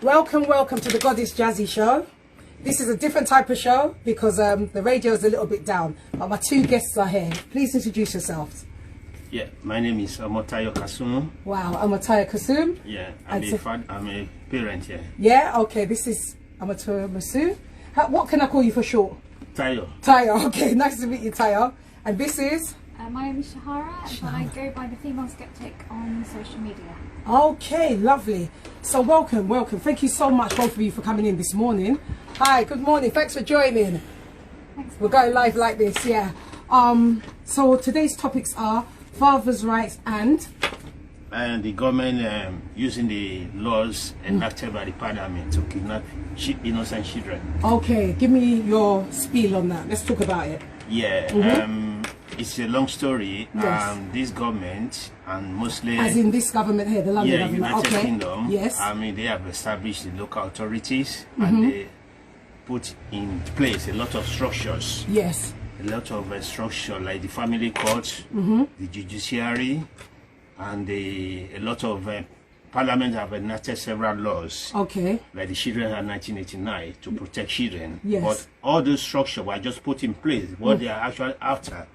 Welcome to the Goddess Jazzy show. This is a different type of show because the radio is a little bit down, but my two guests are here. Please introduce yourselves. Yeah, my name is Kasumu. Wow, Kasumu. Yeah, I'm a parent here. Yeah, okay, this is Masu. What can I call you for short? Tayo. Tayo, okay, nice to meet you, Tayo. And this is? My name is Saharah, and I go by the Female Skeptic on social media. Okay, lovely. So welcome. Thank you so much, both of you, for coming in this morning. Hi, good morning. Thanks for joining. Thanks. We're going live like this, yeah. So today's topics are father's rights and the government using the laws enacted by the parliament to kidnap innocent children. Okay, give me your spiel on that. Let's talk about it. Yeah, it's a long story. Yes. This government, and mostly as in this government here, the London government. United Okay. Kingdom. Yes. I mean, they have established the local authorities and they put in place a lot of structures. Yes. A lot of structure like the family court, the judiciary, and a lot of parliament have enacted several laws. Okay. Like the Children Act 1989 to protect children. Yes. But all those structures were just put in place. What they are actually after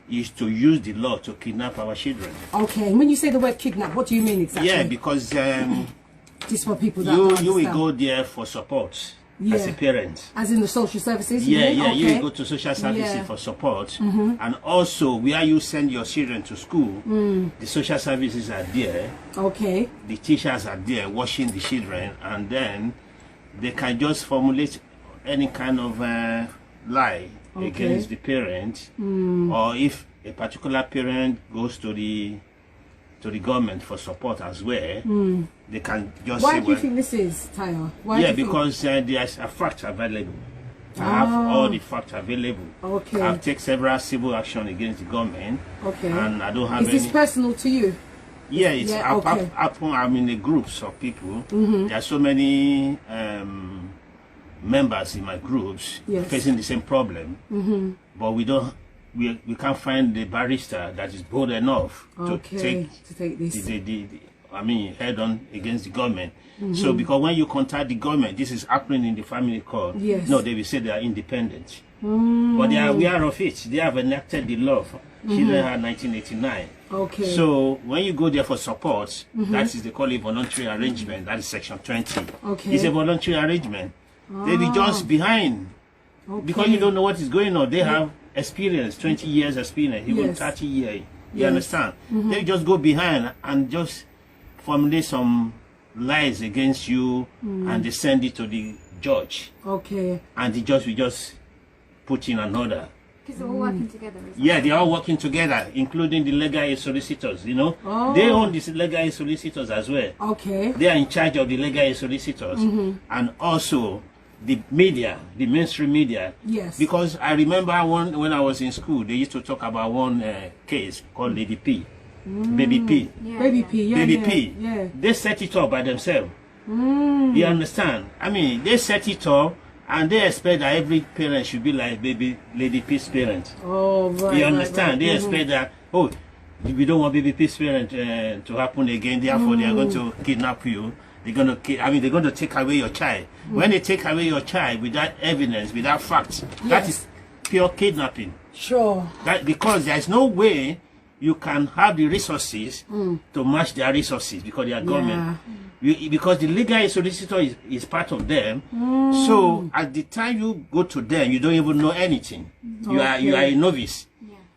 is to use the law to kidnap our children. Okay. And when you say the word kidnap, what do you mean exactly? Yeah, because just for people that you will go there for support. Yeah. As a parent. As in the social services? Yeah, okay. You go to social services for support. And also, where you send your children to school, the social services are there. Okay. The teachers are there watching the children, and then they can just formulate any kind of lie against the parent. Or if a particular parent goes to the government for support as well, they can just Why say, do you think this is, Tayo? Because there's a fact available. I have all the facts available. Okay. I've taken several civil action against the government. Okay. And I don't have Is this personal to you? Yeah, it's okay. I'm in a groups of people. There are so many members in my groups facing the same problem. But we can't find the barrister that is bold enough to take this head on against the government. So because when you contact the government, this is happening in the family court. Yes. No, they will say they are independent. But they are aware of it. They have enacted the law. Children Act 1989. Okay. So when you go there for support, that is they call it voluntary arrangement. That is section 20. Okay. It's a voluntary arrangement. They be just behind. Because you don't know what is going on. They have experience, 20 years experience, even 30 years. You understand? They just go behind and just formulate some lies against you and they send it to the judge. Okay. And the judge will just put in an order. Because they're all working together, isn't it? Yeah, they're all working together, including the legal aid solicitors, you know. They own these legal aid solicitors as well. Okay. They are in charge of the legal aid solicitors. And also the media, the mainstream media. Yes. Because I remember when I was in school, they used to talk about one case called Lady P. Baby P. Yeah. Baby P, yeah. Baby P. Yeah. They set it up by themselves. You understand? I mean, they set it up and they expect that every parent should be like Lady P's parent. Oh, right. You understand? They expect that, we don't want Baby P's parent to happen again, therefore they are going to kidnap you. They're going to take away your child. When they take away your child without evidence, without facts, that is pure kidnapping. Sure. Because there is no way you can have the resources to match their resources because they are government. Because the legal aid solicitor is part of them. So at the time you go to them, you don't even know anything. You are a novice.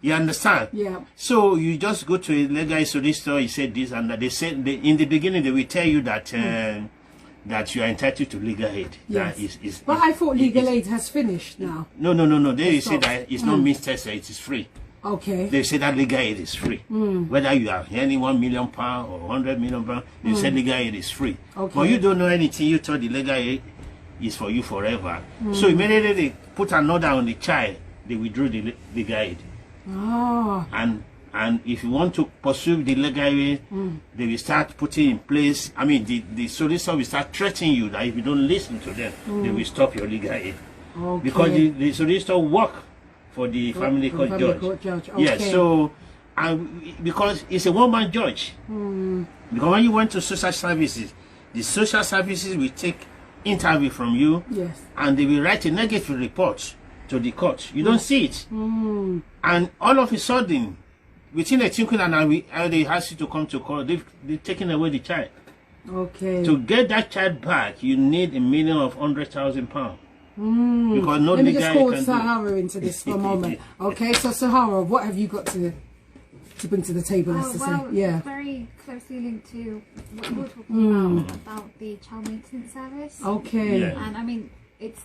You understand? Yeah. So you just go to a legal aid solicitor, he said this and that. They said in the beginning they will tell you that that you are entitled to legal aid. Yes. But I thought legal aid has finished now. No. They say that it's not means-tested, it is free. Okay. They say that legal aid is free. Whether you are earning £1 million or 100 million pounds, they say legal aid is free. Okay. But you don't know anything. You thought the legal aid is for you forever. So immediately they put an order on the child, they withdrew the legal aid. And if you want to pursue the legal aid, they will start putting in place. I mean, the solicitor will start threatening you that if you don't listen to them, they will stop your legal aid. Okay. Because the solicitor work for the family court judge. Okay. Yes, so because it's a one-man judge. Because when you went to social services, the social services will take interview from you, Yes. and they will write a negative report to the court. You don't see it. And all of a sudden, within a twinkling of an eye, they ask you to come to court. They've taken away the child. Okay. To get that child back, you need £1,100,000. Because no Let me legal just call can do. Saharah into this for a moment. Okay, so Saharah, what have you got to bring to the table? Let's just say, yeah. It's very closely linked to what we were talking about the child maintenance service. Okay. Yeah. And I mean, it's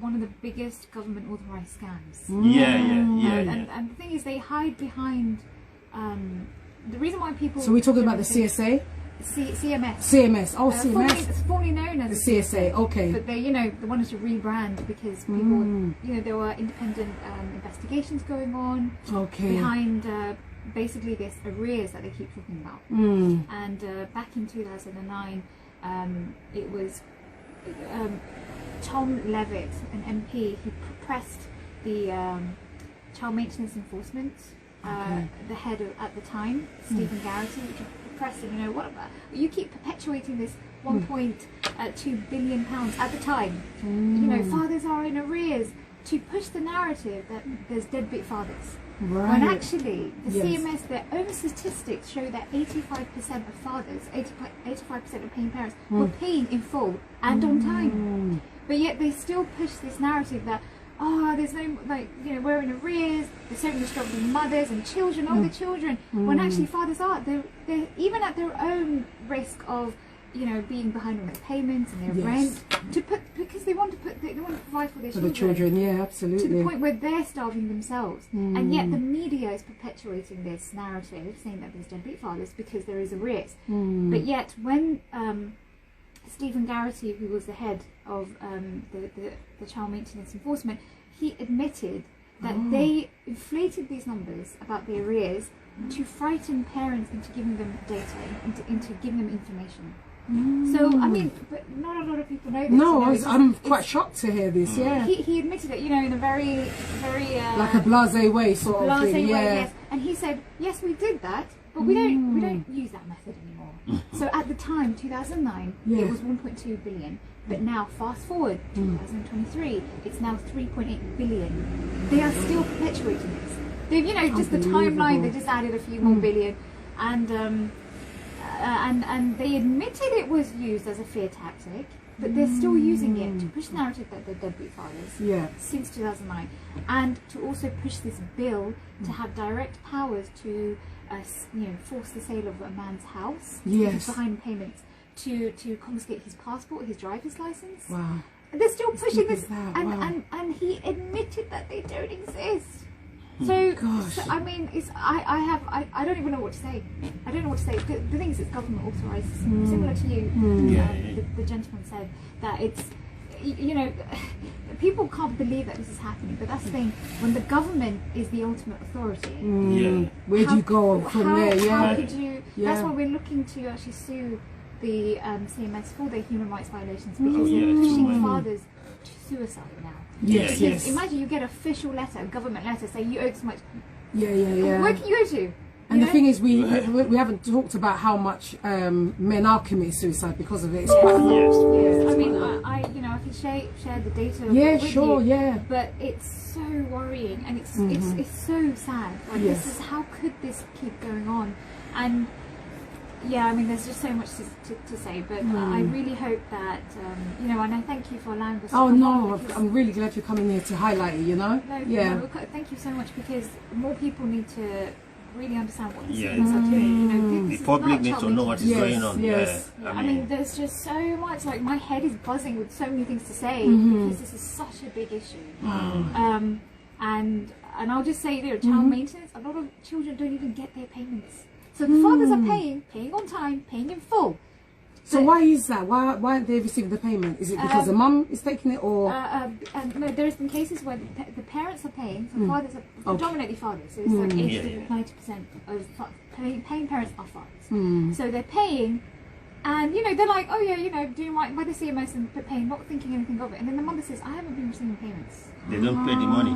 one of the biggest government authorized scams. And the thing is, they hide behind the reason why people. So we're talking about the CSA. CMS. CMS. Oh, CMS. It's formerly known as the CSA. Okay. But they, they wanted to rebrand because people, there were independent investigations going on. Okay. Behind basically this arrears that they keep talking about. And back in 2009, it was Tom Levitt, an MP, who pressed the child maintenance enforcement. The head at the time, Stephen Garrity, pressed him, what about, you keep perpetuating this 1.2 billion pounds at the time. Fathers are in arrears, to push the narrative that there's deadbeat fathers. Right. When actually, the CMS, their own statistics show that 85% of fathers, 85% of paying parents were paying in full and on time. But yet they still push this narrative that, there's no, we're in arrears, there's so many struggling mothers and children, the children. When actually fathers are, they're even at their own risk of, being behind on their payments and their rent, because they want to provide for their the children. Yeah, absolutely. To the point where they're starving themselves, and yet the media is perpetuating this narrative, saying that there's deadbeat fathers because there is arrears. But yet, when Stephen Garrity, who was the head of the child maintenance enforcement, he admitted that they inflated these numbers about the arrears to frighten parents into giving them data, into giving them information. So, I mean, but not a lot of people know this. No, I'm quite shocked to hear this, He admitted it, in a very, very... like a blasé way sort of thing, yes. And he said, yes, we did that, but we don't use that method anymore. So at the time, 2009, it was 1.2 billion. But now, fast forward, 2023, it's now 3.8 billion. They are still perpetuating this. They've, just the timeline, they just added a few more billion. And they admitted it was used as a fear tactic, but they're still using it to push the narrative that they're deadbeat fathers since 2009, and to also push this bill to have direct powers to force the sale of a man's house if he's behind payments, to confiscate his passport, his driver's license. Wow. They're still pushing this, and he admitted that they don't exist. So I mean, I don't even know what to say. I don't know what to say. The thing is, it's government authorised. Similar to you, the gentleman said that it's, people can't believe that this is happening. But that's the thing, when the government is the ultimate authority, where do you go from there? How could you? That's why we're looking to actually sue the CMS for their human rights violations, because they're pushing fathers to suicide now. Yes. Imagine you get an official letter, a government letter, saying you owe so much. Yeah. Where can you go to? And the thing is, we haven't talked about how much men are committing suicide because of it. It's quite a lot. I mean, I can share the data. With you, but it's so worrying, and it's so sad. Like this is, how could this keep going on? And I mean, there's just so much to say, but I really hope that, and I thank you for allowing us to come on, I'm really glad you're coming here to highlight it, No, thank you so much, because more people need to really understand what these things are doing. The public need to know what is going on. I mean, there's just so much, like, my head is buzzing with so many things to say, because this is such a big issue. And I'll just say, child maintenance, a lot of children don't even get their payments. So the fathers are paying on time, paying in full. So why is that? Why aren't they receiving the payment? Is it because the mum is taking it, or? No, there's been cases where the parents are paying, so fathers are predominantly fathers. So it's like 80 to 90% of paying parents are fathers. So they're paying, And, you know, they're like, oh yeah, you know, doing right by the CMS and paying, not thinking anything of it. And then the mother says, I haven't been receiving payments. They don't pay the money.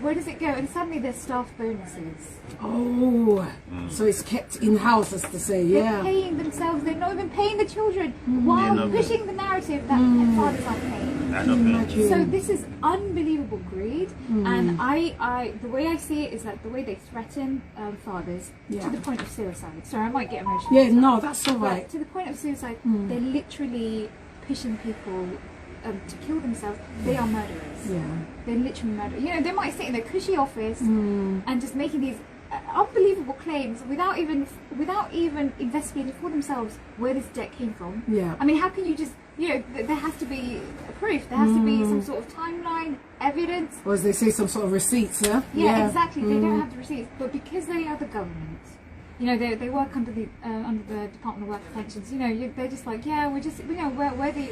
Where does it go? And suddenly there's staff bonuses. Oh, so it's kept in-house, as to say, They're paying themselves, they're not even paying the children, while pushing the narrative that fathers aren't paying. So this is unbelievable greed, and I the way I see it is that the way they threaten fathers to the point of suicide. Sorry, I might get emotional. Yeah, no, that's all right. But to the point of suicide, they're literally pushing people to kill themselves. They are murderers. Yeah. They're literally murderers. You know, they might sit in their cushy office and just making these unbelievable claims without even investigating for themselves where this debt came from. Yeah. I mean, how can you just, you know, there has to be proof. There has to be some sort of timeline, evidence. Or as they say, some sort of receipts, yeah? Yeah, exactly. They don't have the receipts, but because they are the government, you know, they work under the Department of Work and Pensions. You know, they're just like, yeah, we're just, you know, we're the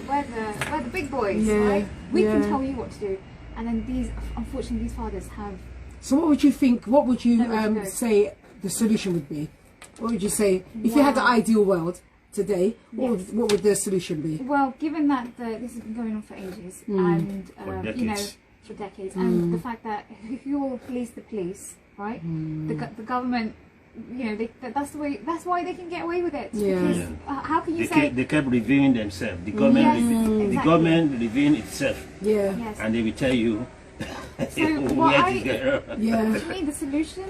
big boys, right? We can tell you what to do. And then unfortunately, these fathers have. So what would you think? What would you say the solution would be? What would you say if you had the ideal world today? What would the solution be? Well, given that this has been going on for ages and you know, for decades, and the fact that who will police the police, right? The government. You know, that's the way. That's why they can get away with it. Because, how can you say they kept reviewing themselves? The government, the government reviewing itself. Yeah. Yes. And they will tell you. So to me, the solution,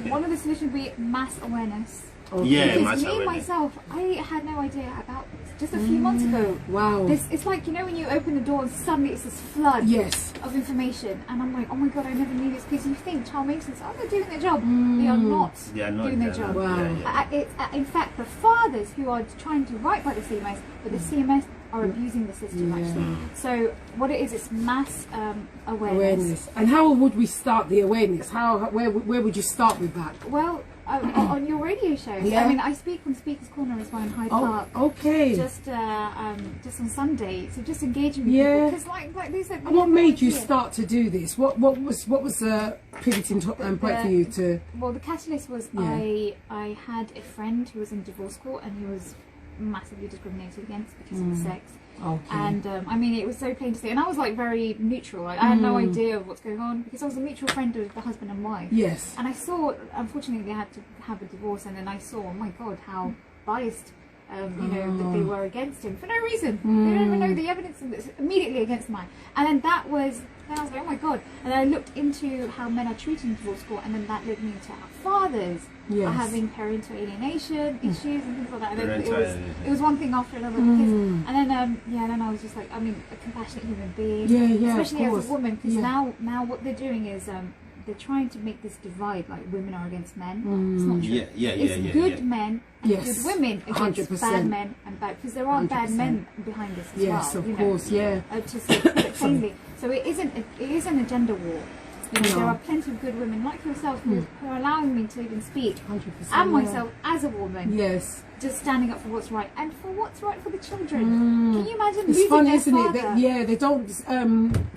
one of the solutions would be mass awareness. Okay. Yeah, because me myself, I had no idea about just a few months ago. Wow. It's like, you know, when you open the door and suddenly it's this flood of information, and I'm like, oh my god, I never knew this. Because you think child maintenance, they're doing their job. They are not doing their job. Wow. In fact, the fathers who are trying to write by the CMS, but the CMS are abusing the system actually. So what it is, it's mass awareness. And how would we start the awareness? Where would you start with that? Well, on your radio show. I mean, I speak on Speaker's Corner as well in Hyde Park. Okay. Just on Sunday, so just engaging with people. Because like they said. And what made you start to do this? What was the pivoting point for you to? Well, the catalyst was I had a friend who was in divorce court and he was massively discriminated against because of his sex. Okay. And I mean, it was so plain to see, and I was like very neutral. Like, I had no idea of what's going on because I was a mutual friend of the husband and wife. Yes. And I saw, unfortunately, they had to have a divorce, and then I saw, oh my god, how biased, you know, that they were against him for no reason. They don't even know the evidence, and it's immediately against mine. And then then I was like, oh my god. And then I looked into how men are treated in divorce court, and then that led me into how fathers are having parental alienation issues and things like that. And it was one thing after another. Because, and then then I was just like, I mean, a compassionate human being, especially as a woman. Because now what they're doing is they're trying to make this divide, like women are against men. It's not true. It's good men and good women against 100%. Bad men and bad, because there are 100%. Bad men behind this as well. Yes, of course, to say it plainly. So it isn't a gender war. You know, there are plenty of good women like yourself who are allowing me to even speak, 100%, and myself as a woman. Yes. Just standing up for what's right and for what's right for the children. Can you imagine it's losing funny, their isn't father? it? That, they don't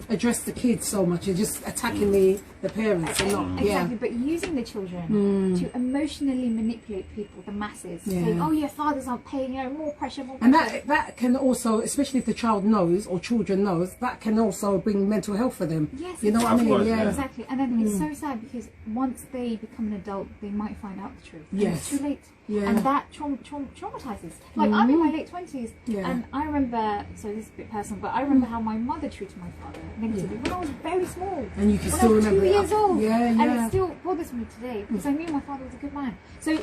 address the kids so much. They're just attacking the parents and not exactly. But using the children to emotionally manipulate people, the masses, saying, "Oh, your fathers aren't paying. You know, more pressure, more pressure." And that can also, especially if the child knows or children knows, that can also bring mental health for them. Yes, you know what I mean? Yeah, exactly. And then it's so sad because once they become an adult, they might find out the truth. Yes, and it's too late. Yeah. And that traumatizes. Like, I'm in my late 20s, and I remember, so this is a bit personal, but I remember how my mother treated my father negatively when I was very small. And you can still remember 2 years old. And it still bothers me today because I knew my father was a good man. So,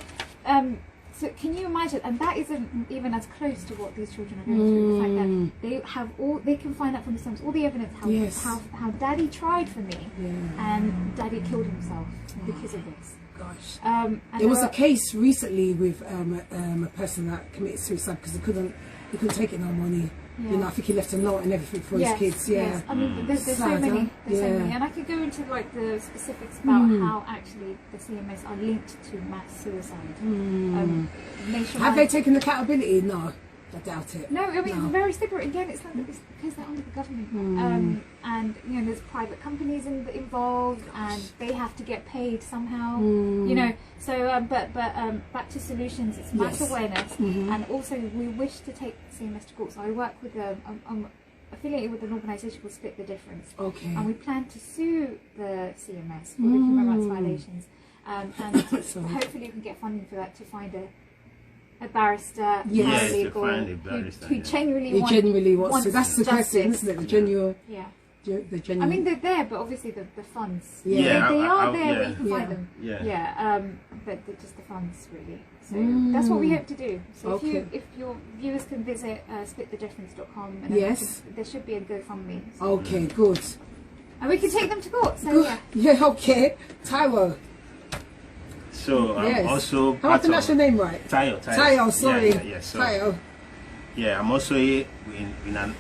so can you imagine? And that isn't even as close to what these children are going through. The fact that they can find out from themselves all the evidence how daddy tried for me, and daddy killed himself because of this. Gosh. There was a case recently with a person that committed suicide because he couldn't take it no money. You know, I think he left a note and everything for his kids. Yes. I mean, there's so many. There's so many, and I could go into like the specifics about how actually the CMS are linked to mass suicide. Have they taken accountability? No. I doubt it. No, I mean, it's very slippery. Again, it's like it's because they're under the government. And, you know, there's private companies involved, and they have to get paid somehow, you know. So, but back to solutions, it's mass awareness. And also, we wish to take CMS to court. So I work with, I'm affiliated with an organisation called Split the Difference. Okay. And we plan to sue the CMS for the human rights violations. And hopefully we can get funding for that to find a barrister, paralegal, who genuinely wants to. That's the question, isn't it? The genuine. Yeah. The genuine. I mean, they're there, but obviously the funds. Yeah. They are there where you can find them. Yeah. But they're just the funds, really. So that's what we hope to do. So if your viewers can visit splitthedifference.com, and there should be a GoFundMe. So. Okay, good. And we can take them to court. So yeah. Okay. Tyro. So I'm also. How I pronounce your name right? Tayo. Sorry. Tayo. Yeah, I'm also in an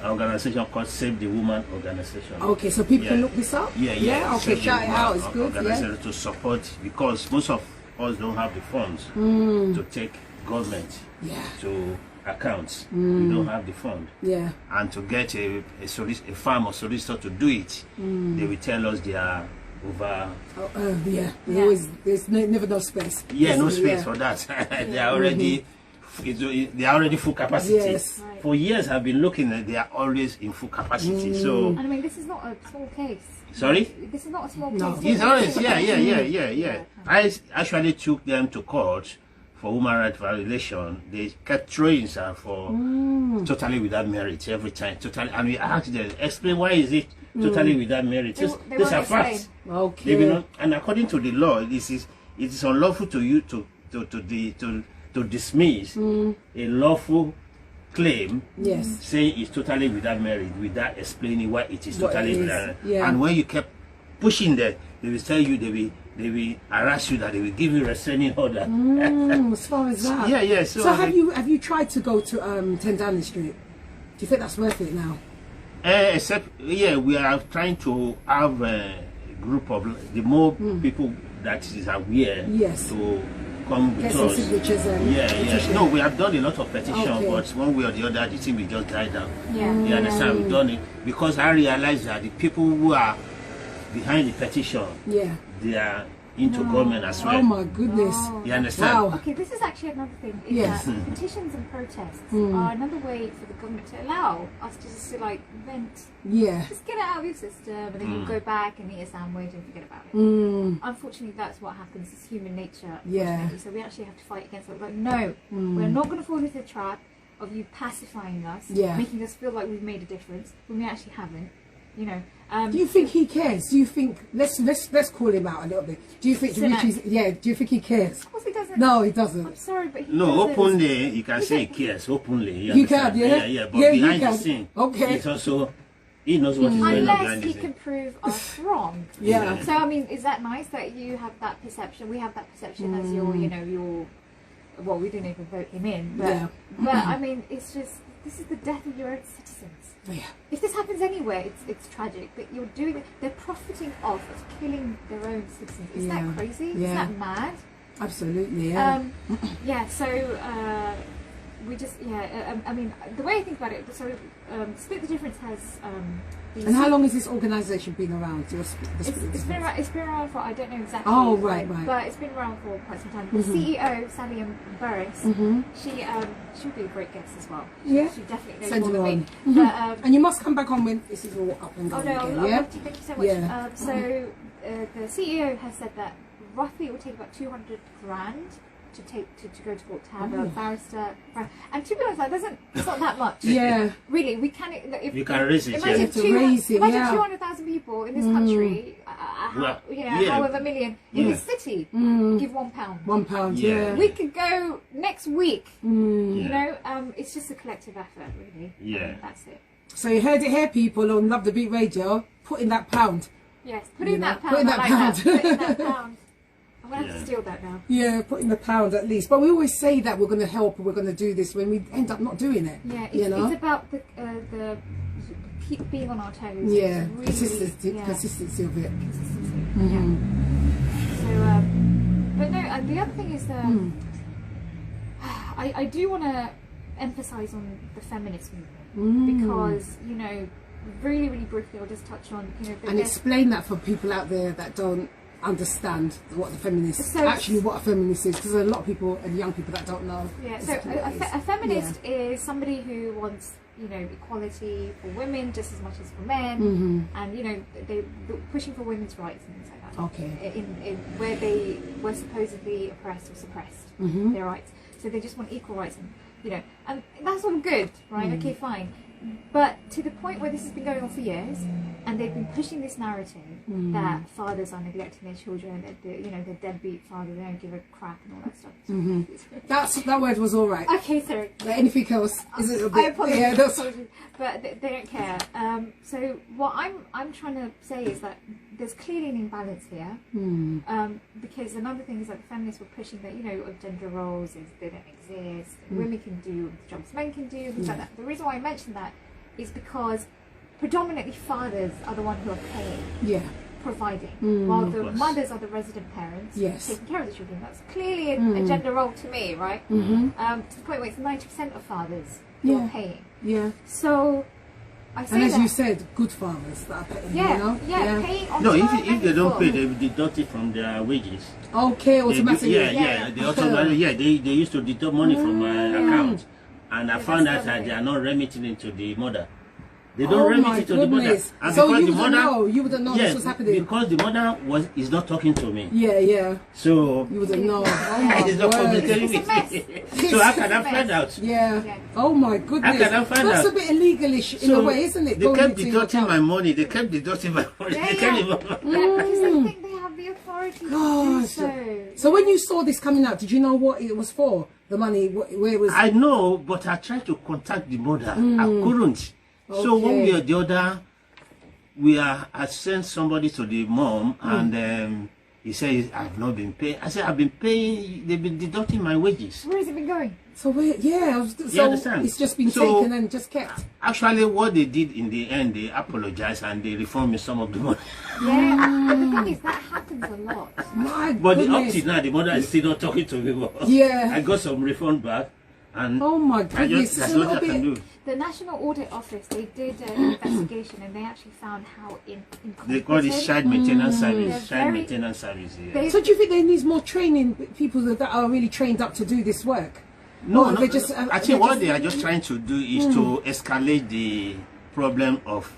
organization called Save the Woman Organization. Okay, so people can look this up? Yeah. Okay, shout it out. It's good. Organization to support, because most of us don't have the funds to take government to accounts. We don't have the fund. Yeah. And to get a farm or solicitor to do it, they will tell us they are over. There's never no space. Yeah, no space for that. They are already. They are already full capacity. Yes. Right. For years I've been looking at, they are always in full capacity. So. And I mean, this is not a small case. Sorry? This is not a small case. No. It's always, yeah. I actually took them to court for human rights violation. They kept throwing for totally without merit every time. Totally, and we asked them, explain why is it totally without merit. These are facts. Okay. And according to the law, it is unlawful to you to dismiss a lawful claim, saying it's totally without merit, without explaining why it is totally without merit. And when you kept pushing them, they will tell you, they will harass you, that they will give you restraining order. As far as that. Yeah. So have you tried to go to 10 Downing Street? Do you think that's worth it now? We are trying to have a group of the more people that is aware to come with us. Signatures and No, we have done a lot of petitions, but one way or the other, the thing will just die down. You understand? We've done it because I realize that the people who are behind the petition, they are into government as well. Oh my goodness! You understand? Wow. Okay, this is actually another thing. Is that petitions and protests are another way for the government to allow us to just vent. Just get it out of your system, and then you go back and eat a sandwich and forget about it. Unfortunately, that's what happens. It's human nature. So we actually have to fight against it. Like, no, we're not going to fall into the trap of you pacifying us, making us feel like we've made a difference when we actually haven't. You know. Do you think he cares? Do you think let's call him out a little bit? Do you think do you think he cares? Of course he doesn't. No, he doesn't. I'm sorry, but openly you can say he cares openly. You can, but behind the scene, it's also he knows what he's doing behind the scene. Unless he can prove us wrong. So I mean, is that nice that you have that perception? We have that perception as your. Well, we didn't even vote him in, but I mean, it's just this is the death of your own citizens. If this happens anywhere, it's tragic. But you're doing it. They're profiting off of killing their own citizens. Is that crazy? Is that mad? Absolutely. So we just I mean, the way I think about it. So Split the Difference has. And how long has this organisation been around? It's been around for, I don't know exactly. Oh, right. But it's been around for quite some time. The CEO, Sally Burris, she would be a great guest as well. She definitely knows more than me. But, and you must come back on when this is all up and going again. Thank you so much. So the CEO has said that roughly it would take about 200 grand to go to court to have a barrister, and to be honest, it's not that much. Really, we can. If you can raise it. Imagine 200,000 people in this country, however million in this city, give £1. £1. We could go next week. You know, it's just a collective effort, really. That's it. So you heard it here, people on Love the Beat Radio. Put in that pound. Yes, put in that pound. Put in that pound. I'm going to have to steal that now. Yeah, put in the pound at least. But we always say that we're going to help and we're going to do this when we end up not doing it. Yeah, it's about the keep being on our toes. Yeah, really, consistency of it. So, but no, the other thing is I do want to emphasize on the feminist movement because, you know, really, really briefly, I'll just touch on, you know, and explain that for people out there that don't understand what the feminist actually what a feminist is, because there are a lot of people and young people that don't know. Yeah, so a feminist is somebody who wants, you know, equality for women just as much as for men, and you know, they're pushing for women's rights and things like that. Okay. In where they were supposedly oppressed or suppressed their rights, so they just want equal rights, and you know, and that's all good, right? Okay, fine. But to the point where this has been going on for years, and they've been pushing this narrative that fathers are neglecting their children, that you know, they're deadbeat fathers, they don't give a crap and all that stuff. That word was all right. Okay, sorry. But anything else? Is it a bit? I apologize. Yeah, that's... But they don't care. So what I'm trying to say is that there's clearly an imbalance here, because another thing is that the feminists were pushing that, you know, gender roles they don't exist. Women can do the jobs men can do, things like that. The reason why I mentioned that is because predominantly fathers are the ones who are paying, providing, while the mothers are the resident parents taking care of the children. That's clearly a gender role to me, right? To the point where it's 90% of fathers who are paying. Yeah. So I say, and as you said, good fathers that are paying. You know? Paying on no, time if they don't pay, they deduct it from their wages. Okay, automatically. They automatically, they used to deduct money from my account, and I found out that they are not remitting it to the mother. They don't remit it to the mother. And so you wouldn't know this was happening. Because the mother is not talking to me. Yeah. So you wouldn't know. It's not communicating with me. So how can I find out? Yeah. Oh my goodness. How can I find out? That's a bit illegalish in a way, isn't it? They kept deducting my money. They kept deducting my money. Because they think they have the authority to do so. So when you saw this coming out, did you know what it was for? The money, where it was? I know, but I tried to contact the mother. I couldn't. Okay. So one way or the other, I sent somebody to the mom, and he said, I've not been paying. I said, I've been paying, they've been deducting my wages. Where has it been going? So you understand? It's just been taken and just kept. Actually, what they did in the end, they apologized and they refunded me some of the money. Yeah, but the thing is, that happens a lot. But up to now, the mother is still not talking to me. Yeah. I got some refund back. And oh my goodness, that's what I can do. The National Audit Office, they did an investigation and they actually found how they call it child maintenance service. Child maintenance service. Yeah. So do you think there needs more training, people that are really trained up to do this work? No, they just. I think what they are just trying to do is to escalate the problem of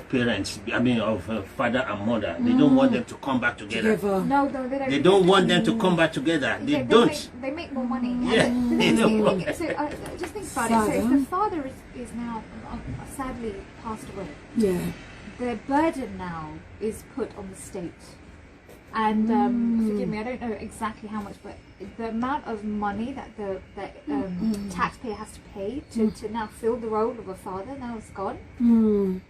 parents. I mean, of father and mother. They don't want them to come back together. No, they don't. They don't want them to come back together. They don't. They make more money. Yeah. So just think about it. So if the father is now sadly passed away, the burden now is put on the state. And forgive me, I don't know exactly how much, but the amount of money that the taxpayer has to pay to now fill the role of a father, now it's gone,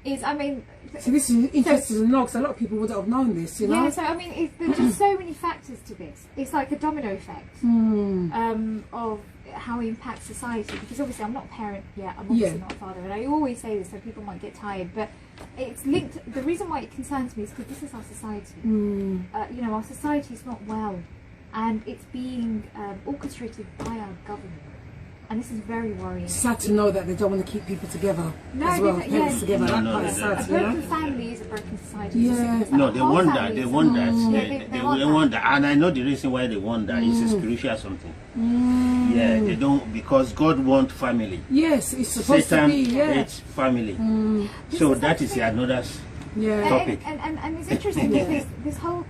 is, I mean... So this is interesting to know, because a lot of people wouldn't have known this, you know? Yeah, so I mean, there's just so many factors to this. It's like a domino effect of how it impacts society, because obviously I'm not a parent yet, I'm obviously not a father, and I always say this so people might get tired, but it's linked. The reason why it concerns me is because this is our society. You know, our society is not well, and it's being orchestrated by our government, and this is very worrying. It's sad to know that they don't want to keep people together as well. Together. A broken family is a broken society. No, they want that. They want that. They want that, and I know the reason why they want that. It's spiritual something. Yeah, they don't, because God wants family. Yes, it's supposed Satan to be. hates family. So that is another topic. And it's interesting because this whole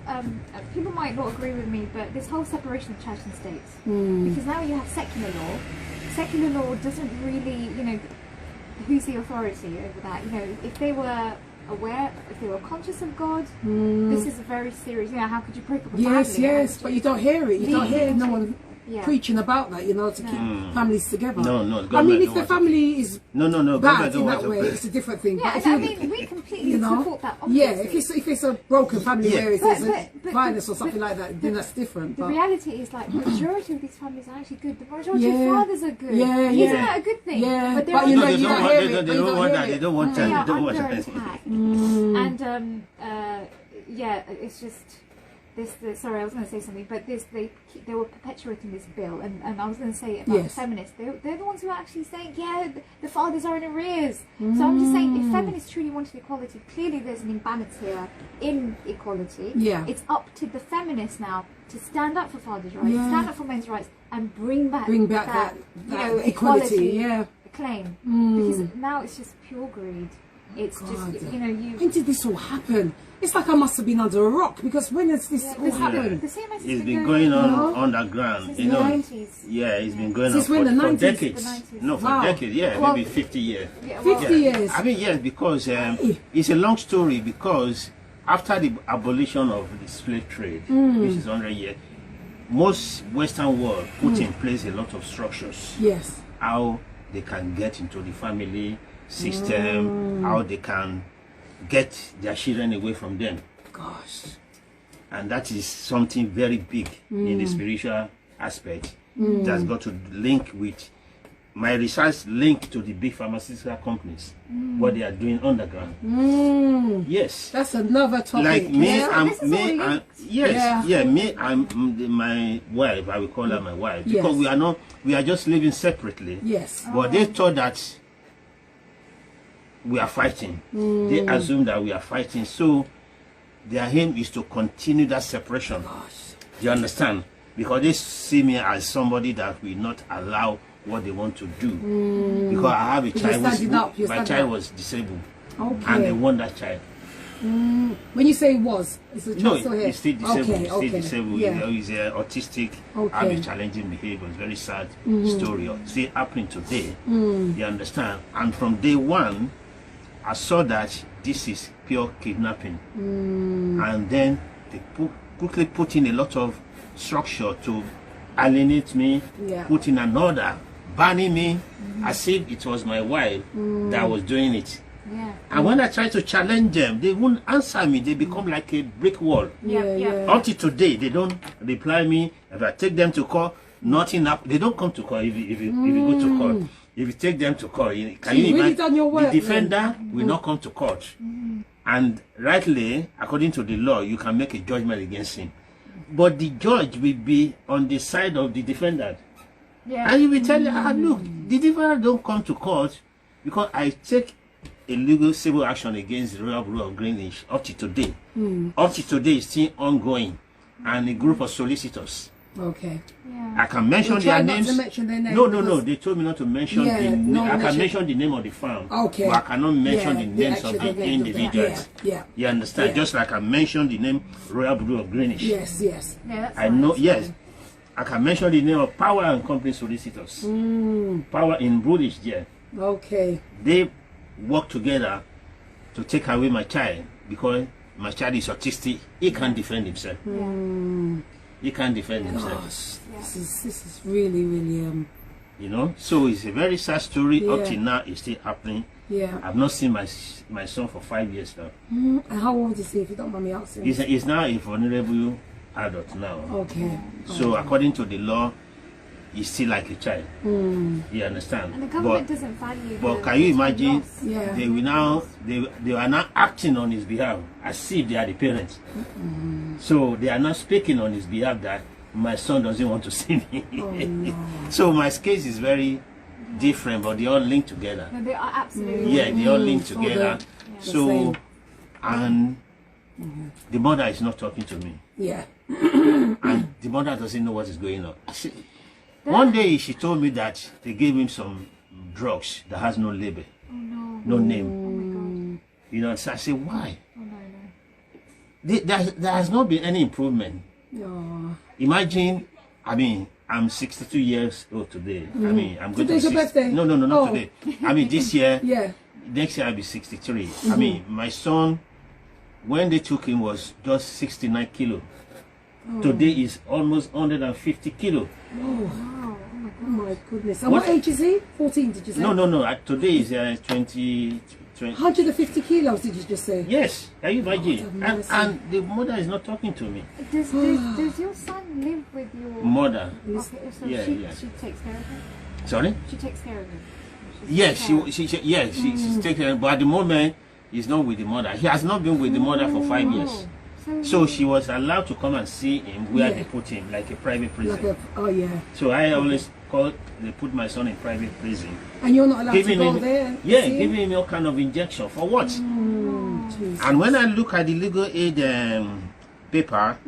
people might not agree with me, but this whole separation of church and state, because now you have secular law. Secular law doesn't really, you know, who's the authority over that? You know, if they were aware, if they were conscious of God, this is a very serious. You know, how could you break up a family? Yes, but you don't hear it. You don't hear no one preaching about that, you know, to keep families together. No. I mean, if the family is no, bad in that way, it's a different thing. Yeah, but I mean, we completely support that. Obviously. If it's a broken family where there's violence or something like that, then that's different. The reality is, like, the majority of these families are actually good. The majority of fathers are good. Isn't that a good thing? Yeah, but you know, they don't want that. They don't want that. They are under attack. And it's just. sorry, I was going to say something, but they were perpetuating this bill, and I was going to say about the feminists. They're the ones who are actually saying, yeah, the fathers are in arrears. So I'm just saying, if feminists truly wanted equality, clearly there's an imbalance here in equality. Yeah. It's up to the feminists now to stand up for fathers' rights, stand up for men's rights, and bring back that equality claim. Because now it's just pure greed. It's just, you know, when did this all happen? It's like I must have been under a rock, because when has this all happened? The CMS has It's been going on underground, since you know. the 90s. Yeah, it's been going Since on when, the for 90s? decades. The 90s. No, for Wow. decades, yeah, Well, maybe 50 years. Yeah, well, 50 years. I mean, yes, because it's a long story, because after the abolition of the slave trade, which is 100 years, most Western world put in place a lot of structures. Yes. How they can get into the family system, how they can get their children away from them. Gosh. And that is something very big in the spiritual aspect that's got to link with my research, link to the big pharmaceutical companies, what they are doing underground. Yes, that's another topic. like me, Yeah. me and my wife, I will call her my wife, because we are just living separately. Yes. But they thought that we are fighting. They assume that we are fighting, so their aim is to continue that separation. Gosh. Do you understand? Because they see me as somebody that will not allow what they want to do. Because I have a child, my child was disabled, and they want that child. When you say was, is the child still here? He's still disabled. Okay, He's still disabled. Yeah. He's autistic, have a challenging behavior. It's a very sad story. Still happening today. You understand? And from day one, I saw that this is pure kidnapping. And then they quickly put in a lot of structure to alienate me, put in an order, banning me, as if it was my wife that was doing it. Yeah. And when I try to challenge them, they won't answer me. They become like a brick wall. Until today, they don't reply me. If I take them to court, nothing up. They don't come to court if you go to court. If you take them to court, can you imagine? Done your work, the defender will not come to court. And rightly, according to the law, you can make a judgment against him. But the judge will be on the side of the defendant. And he will tell you, look, the defendant don't come to court because I take a legal civil action against the Royal Brew of Greenwich up to today. Up to today is still ongoing. And a group of solicitors. Okay. I can mention their names. Not to mention their names. No. They told me not to mention the name. I can mention the name of the firm. Okay. But I cannot mention the names of the individuals. You understand? Just like I mentioned the name Royal Brew of Greenwich. Yes. Yeah, I know. Yes. I can mention the name of Power and Company solicitors. Power in British, yeah. Okay. They work together to take away my child because my child is autistic. He can't defend himself. He can't defend himself. Gosh, this is really you know, so it's a very sad story. Up till now, it's still happening. I've not seen my son for 5 years now. And how old is he, if you don't mind me asking? He's now a vulnerable adult now. Okay. So according to the law, he's still like a child. You understand? And the government doesn't value. But can you imagine? Yeah. They will now they are now acting on his behalf as if they are the parents. So they are not speaking on his behalf that my son doesn't want to see me. No. So my case is very different, but they all link together. No, they are absolutely. Yeah, they all link together. So, and the mother is not talking to me. Yeah. And the mother doesn't know what is going on. One day she told me that they gave him some drugs that has no label, no name. Oh my God. You know, so I said, why? Oh no. There has not been any improvement. Oh. Imagine, I mean, I'm 62 years old today. I mean, I'm going Today's to your birthday? No, not today. I mean, this year, Yeah. next year I'll be 63. I mean, my son, when they took him, was just 69 kilo. Today is almost 150 kilo. Oh my goodness. And what age is he? 14, did you say? No. Today is 20. 150 kilos, did you just say? Yes, can you imagine? God, and the mother is not talking to me. Does your son live with your Mother. Okay, so Yeah, she yeah. takes care of him. Sorry? She takes care of him. Yes, she's taking, but at the moment he's not with the mother. He has not been with the mother for 5 years. So she was allowed to come and see him where they put him, like a private prison. Oh yeah. So I always they put my son in private prison. And you're not allowed to go there? Yeah, giving him all kind of injection. For what? And when I look at the legal aid paper,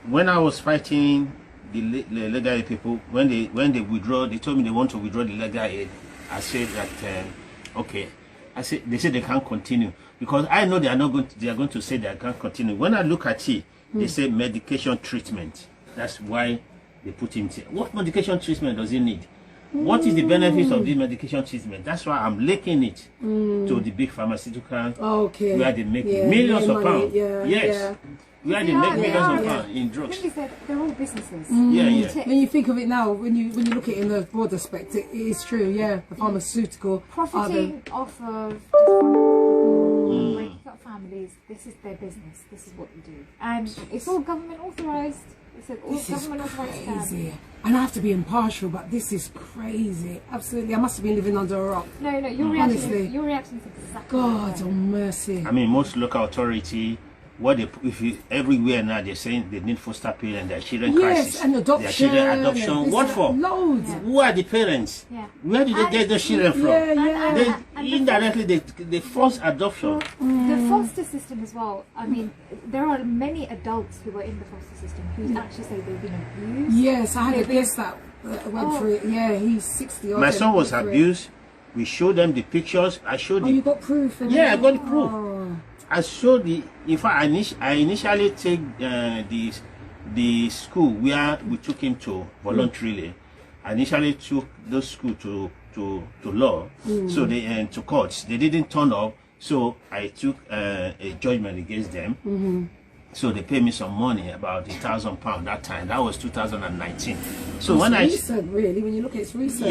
when I was fighting the legal aid people, when they withdraw, they told me they want to withdraw the legal aid. I said that okay. They said they can't continue because I know they are going to say they can't continue. When I look at it, they say medication treatment. That's why they put him there. What medication treatment does he need? What is the benefit of this medication treatment? That's why I'm linking it to the big pharmaceutical where they make millions of pounds. Yes. Where they make millions of pounds in drugs. The thing is that they're all businesses. When you think of it now, when you look at it in the broader aspect, it is true. Yeah, the pharmaceutical profiting off of breaking up families. This is their business. This is what they do, and it's all government authorised. It's all government authorised. And I have to be impartial, but this is crazy. Absolutely, I must have been living under a rock. No, your reaction is exactly. God, oh mercy. I mean, most local authority. Everywhere now they're saying they need foster parents and their children crisis. And adoption. Their children adoption. What for? Loads. Who are the parents? Where did they get the children from? Indirectly they force adoption. The foster system as well. I mean, there are many adults who are in the foster system who actually say they've been abused. Yes, I had a guest that went through it. Yeah, he's 60. My son was abused. We showed them the pictures. I showed you got proof? Yeah, I got the proof. I showed in fact I initially take the school where we took him to voluntarily. I initially took those school to law, so they to courts. They didn't turn up, so I took a judgment against them. So they paid me some money, about £1,000 that time. That was 2019. So it's when recent, really, when you look at it's recent.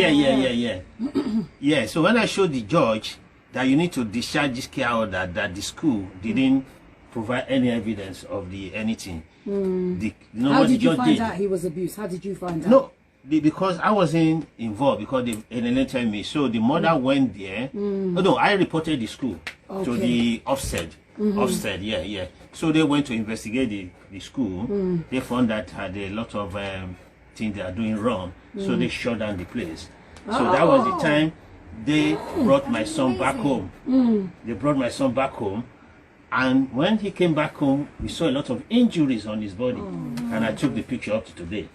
Yeah. So when I showed the judge that you need to discharge this care order, that the school didn't provide any evidence of anything. How did you find out he was abused? How did you find out? No, because I wasn't involved, because they didn't tell me. So the mother went there. Oh, no, I reported the school to the offset. Offset, So they went to investigate the school. They found that had a lot of things they are doing wrong. So they shut down the place. So that was the time they brought my son back home. They brought my son back home, and when he came back home, we saw a lot of injuries on his body, and I took the picture up to today.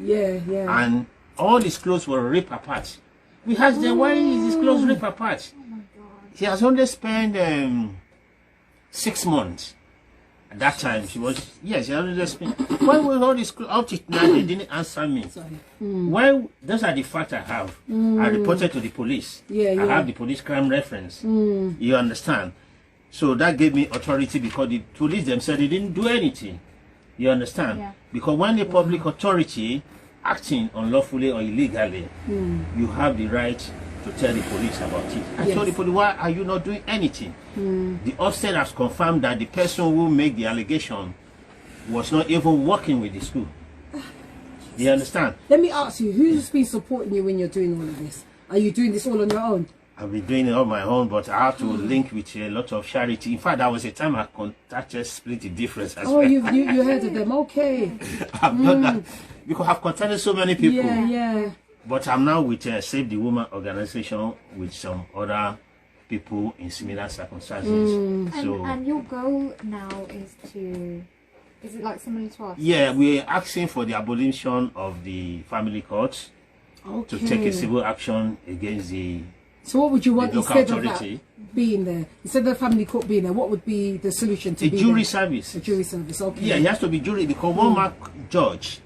And all his clothes were ripped apart. We asked them, why is his clothes ripped apart? Oh my God. He has only spent 6 months. At that time, she only spent. Why was all this up to now? They didn't answer me. Why? Those are the facts I have. I reported to the police. I have the police crime reference. You understand? So that gave me authority, because the police themselves, they didn't do anything. You understand? Because when the public authority acting unlawfully or illegally, you have the right to tell the police about it. I told the police, why are you not doing anything? The offset has confirmed that the person who made the allegation was not even working with the school. You understand? Let me ask you, who's been supporting you when you're doing all of this? Are you doing this all on your own? I've been doing it on my own, but I have to link with a lot of charity. In fact, there was a time I contacted Split the Difference as well. Oh, you heard of them? Okay. I've done that because I've contacted so many people. But I'm now with Save the Woman organization with some other people in similar circumstances. And your goal now is it like similar to us? Yeah, we're asking for the abolition of the family court to take a civil action against the So what would you want instead authority. of that being there? Instead of the family court being there, what would be the solution to jury service? A jury service, okay. Yeah, it has to be jury, because one-man judge,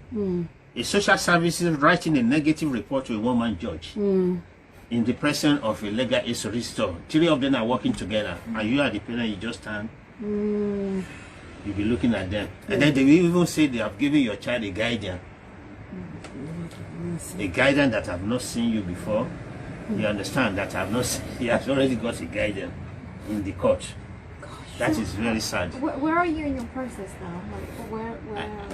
a social services writing a negative report to a one-man judge in the presence of a legal aid solicitor. 3 of them are working together, and you are the parent, you just stand. You'll be looking at them. And then they will even say they have given your child a guardian. A guardian that have not seen you before. You understand that I've not. He has already got a guardian in the court. Gosh, that is very sad. Where are you in your process now? Like, where are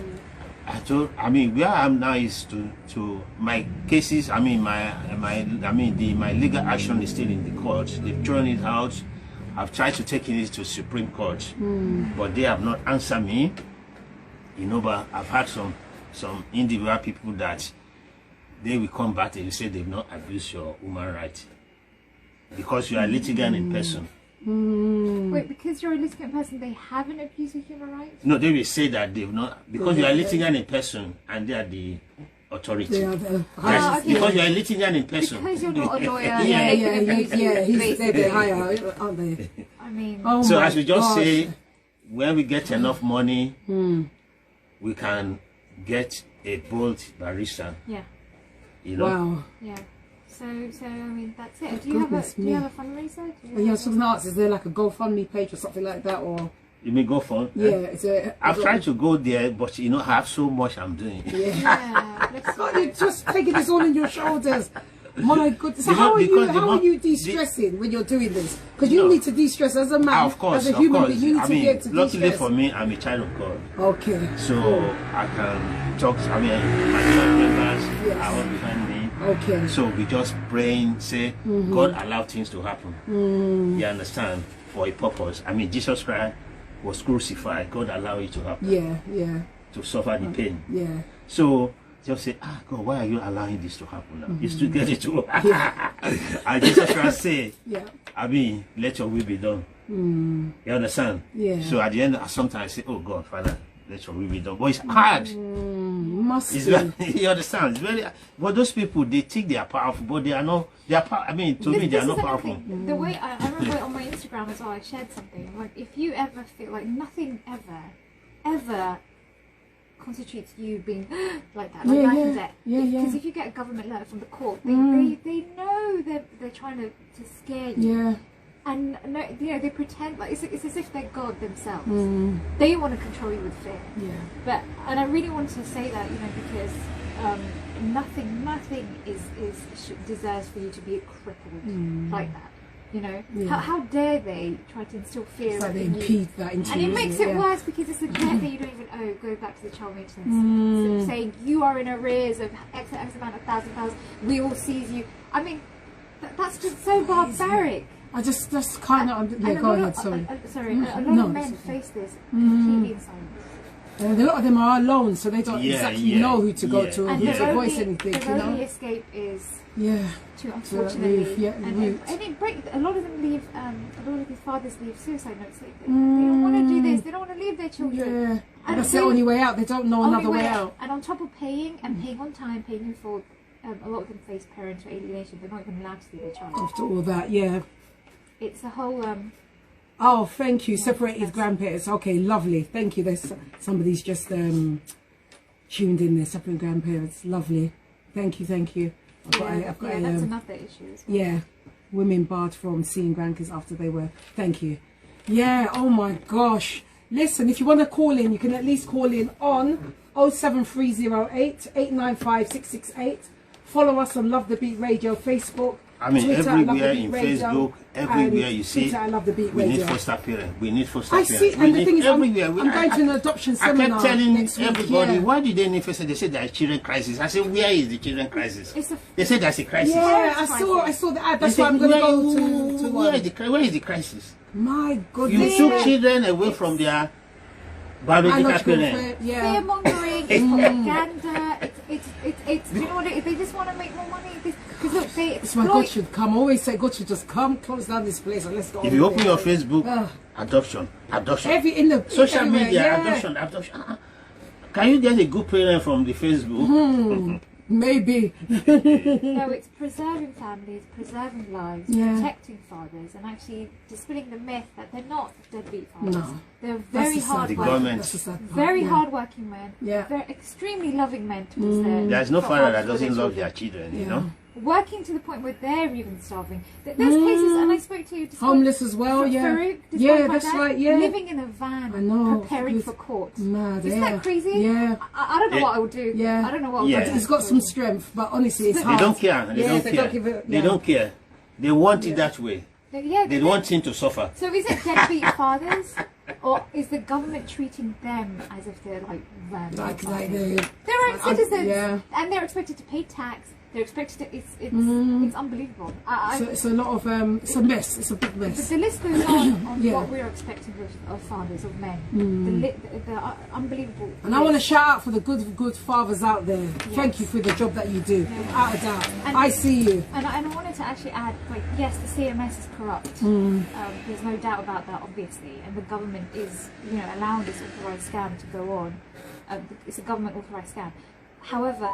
you? I mean, where I am now is to my cases. I mean, my legal action is still in the court. They've thrown it out. I've tried to take it to Supreme Court, but they have not answered me. You know, but I've had some individual people that they will come back and say they've not abused your human right because you are a litigant in person. Wait, because you're a litigant person, they haven't abused your human rights? No, they will say that they've not, because you are a litigant in person and they are the authority. They are okay. Because you are a litigant in person. Because you're not a lawyer. They're higher, aren't they? I mean, so as we just say, when we get enough money, we can get a bold barrister. Yeah. You know? Wow. Yeah. So I mean, that's it. Do you have a fundraiser? Yeah, I was going to ask, is there like a GoFundMe page or something like that, or? You mean GoFundMe? Yeah, I've tried to go there, but you know, I have so much I'm doing. You're just taking this all on your shoulders. My goodness. So how are you de-stressing when you're doing this? Because you need to de-stress as a man, of course, as a human being. You need to be able to de-stress. Luckily for me, I'm a child of God. Okay. So I can talk to, my church members are all behind me. Okay. So we just praying, say, God allow things to happen. You understand? For a purpose. I mean, Jesus Christ was crucified. God allowed it to happen. Yeah. To suffer the pain. Yeah. So just say, God, why are you allowing this to happen now? It's to get it to and Jesus Christ say, I mean, let your will be done. You understand? Yeah. So at the end, sometimes I say, oh God, Father, let your will be done. But it's hard. You understand? It's very. But those people, they think they are powerful, but they are not. They are. I mean, to me, they are not powerful. The way I remember on my Instagram as well, I shared something like, if you ever feel like nothing ever constitutes you being like that, like life and death. Because if you get a government letter from the court, they know they're trying to scare you. Yeah. And no, they pretend like it's as if they're God themselves. They want to control you with fear. Yeah. And I really want to say that, because nothing deserves for you to be crippled like that. How dare they try to instill fear? It's like they impede that into and it makes it worse because it's a debt that you don't even owe. Go back to the child maintenance. So saying you are in arrears of X amount of £1,000. We will seize you. I mean, that's just so barbaric. I just can't. Go ahead. Sorry. A lot of men face this completely in silence. A lot of them are alone, so they don't exactly know who to go to or who to voice anything. The only escape is to unfortunately and it breaks. A lot of them leave. A lot of these fathers leave suicide notes. They don't want to do this. They don't want to leave their children. Yeah, and that's the only way out. They don't know another way out. And on top of paying on time, paying in full, a lot of them face parental alienation. They're not even allowed to see their child. After all that, it's a whole. Oh, thank you. Separated grandparents. Okay, lovely. Thank you. There's somebody's just tuned in there. Separate grandparents. Lovely. Thank you. I've got that's another issue as well. Yeah, women barred from seeing grandkids after they were. Thank you. Yeah. Oh my gosh. Listen, if you want to call in, you can at least call in on 07308 895 668. Follow us on Love the Beat Radio Facebook. I mean, Twitter, everywhere in Facebook, everywhere you see, Twitter, I Love the Beat we Radio. need foster parents. We need foster I parents. see, and the thing is, everywhere. I'm going to an adoption seminar. I kept telling next everybody, week, why did they need foster? They said there's children crisis. I said, where is the children crisis? They said there's a crisis. Yeah, I saw the ad. That's why I'm going to go to where is the crisis? My goodness. You took children away from their biological parents. Fear mongering, it's propaganda. It's you know what they just want to make more money. Because look, it's why God should come. I always say God should just come, close down this place, and let's go. If you open your Facebook, adoption. In the social media, adoption. Can you get a good parent from the Facebook? Maybe. No, it's preserving families, preserving lives, protecting fathers, and actually dispelling the myth that they're not deadbeat fathers. No. They're very hard-working men. Yeah. They're extremely loving men towards their. There's no father that doesn't love their children, you know. Working to the point where they're even starving. There's cases, and I spoke to homeless as well. Farouk, that's right. Yeah, living in a van, preparing for court. Mad, Isn't that crazy? Yeah, I don't know what I would do. Yeah, I don't know what. He's got some strength, but honestly, it's hard. They don't care. They don't care. They want it that way. They want him to suffer. So is it deadbeat fathers, or is the government treating them as if they're like random? They're own citizens, and they're expected to pay tax. They're expected to. It's unbelievable. So it's a lot of it's a mess. It's a big mess. The list goes on what we're expecting of fathers, of men. The unbelievable. And I want to shout out for the good fathers out there. Yes. Thank you for the job that you do. Without a doubt, and I see you. And I wanted to actually add, like, yes, the CMS is corrupt. There's no doubt about that, obviously, and the government is, allowing this authorised scam to go on. It's a government authorised scam. However,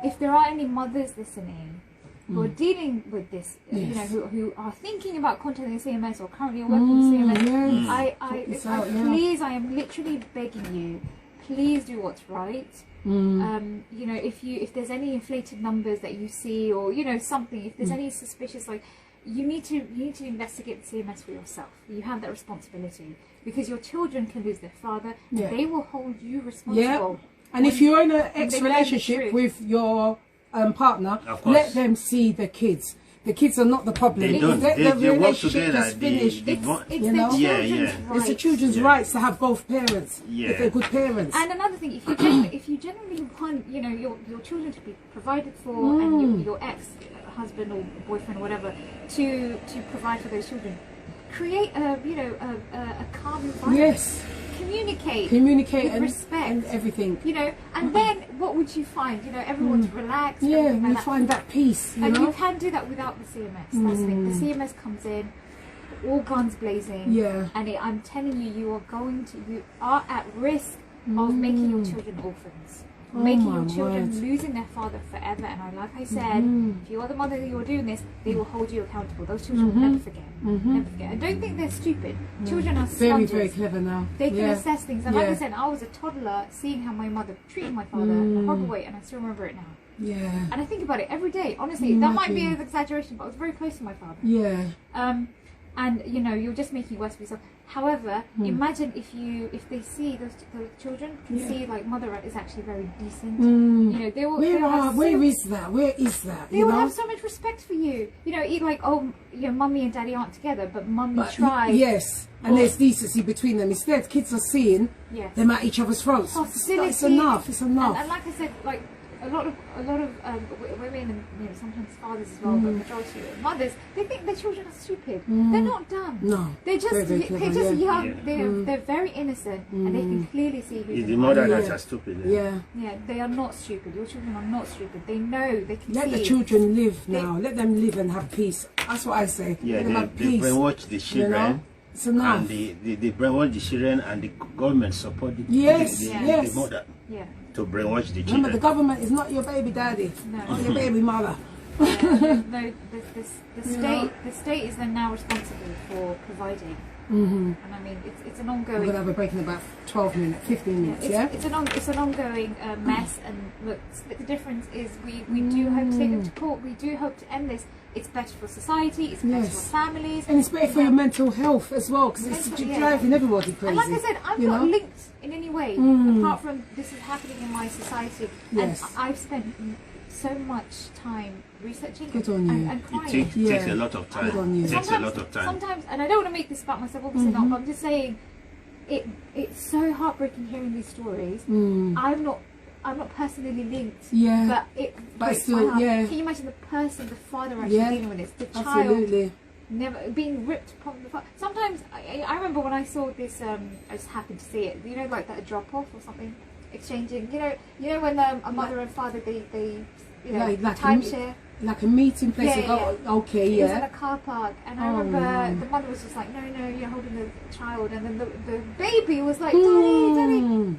if there are any mothers listening who are dealing with this, who are thinking about contacting the CMS or currently are working with CMS, please, I am literally begging you, please do what's right. If there's any inflated numbers that you see, or something, if there's any suspicious, like, you need to investigate the CMS for yourself. You have that responsibility, because your children can lose their father, and they will hold you responsible. And if you're in an ex-relationship with your partner, let them see the kids. The kids are not the problem. They don't. Let the They work relationship together. just finish. It's the children's rights to have both parents. If they're good parents. And another thing, if you genuinely want your children to be provided for, and your ex-husband or boyfriend or whatever to provide for those children, create a calm environment. Yes. Communicate with respect and everything. And then what would you find? Everyone's relaxed. Yeah, you find that peace. You can do that without the CMS. That's the thing. The CMS comes in, all guns blazing. Yeah. And I'm telling you, you are at risk of making your children orphans. Making your children losing their father forever. And like I said, if you are the mother who are doing this, they will hold you accountable. Those children will never forget. Never forget. I don't think they're stupid. Children are sponges. Very clever now. They can assess things. And like I said, I was a toddler seeing how my mother treated my father in a horrible way, and I still remember it now. Yeah. And I think about it every day. Honestly, that might be an exaggeration, but I was very close to my father. Yeah. And you're just making it worse for yourself. However, imagine if they see those children can see, like, mother is actually very decent. They will. Where is that? They will have so much respect for you. Like, mummy and daddy aren't together, but mummy tried. Yes, and there's decency between them. Instead, kids are seeing them at each other's throats. It's enough. It's enough. And like I said, like, a lot of women and sometimes fathers as well, but majority of mothers, they think their children are stupid. They're not dumb. No, they're just young. They're very innocent, and they can clearly see who's the mother that are stupid. Yeah, they are not stupid. Your children are not stupid. They know. They can let the children live now. Let them live and have peace. That's what I say. Yeah, they brainwash the children. It's enough. And they brainwash the children, and the government support the mother. Yeah. To brainwash the children. Remember, the government is not your baby daddy, or your baby mother. The state is then now responsible for providing. And I mean, it's an ongoing. We're gonna have a break in about 12 minutes, 15 minutes. It's an ongoing mess. And look, the difference is we do hope to take them to court. We do hope to end this. It's better for society. It's better for families, and it's better for your mental health as well, because it's driving everybody crazy. And like I said, I'm not linked in any way apart from this is happening in my society. And I've spent so much time researching and crying. It takes a lot of time. It takes a lot of time. Sometimes, and I don't want to make this about myself, obviously not, but I'm just saying, it's so heartbreaking hearing these stories. I'm not personally linked. Yeah. But still, can you imagine the father actually dealing with this? The child never being ripped from the father. Sometimes I remember when I saw this. I just happened to see it. Like that drop off or something, exchanging. When a mother and father they like timeshare. Like a meeting place. It was in a car park, and I remember the mother was just like, no, you're holding the child, and then the baby was like, daddy.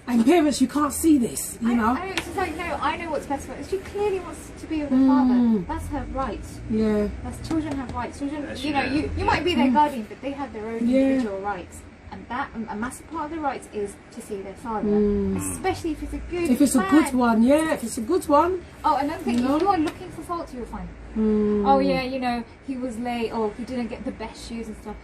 And parents, you can't see this, It's just like, no, I know what's best for her. She clearly wants to be with her father. That's her right. Yeah. Children have rights. Children, you might be their guardian, but they have their own individual rights. And that, a massive part of their rights is to see their father. Especially if it's a good If it's a good one, if it's a good one. Oh, another thing, if you are looking for fault, you'll find it. Oh yeah, he was late, or he didn't get the best shoes and stuff.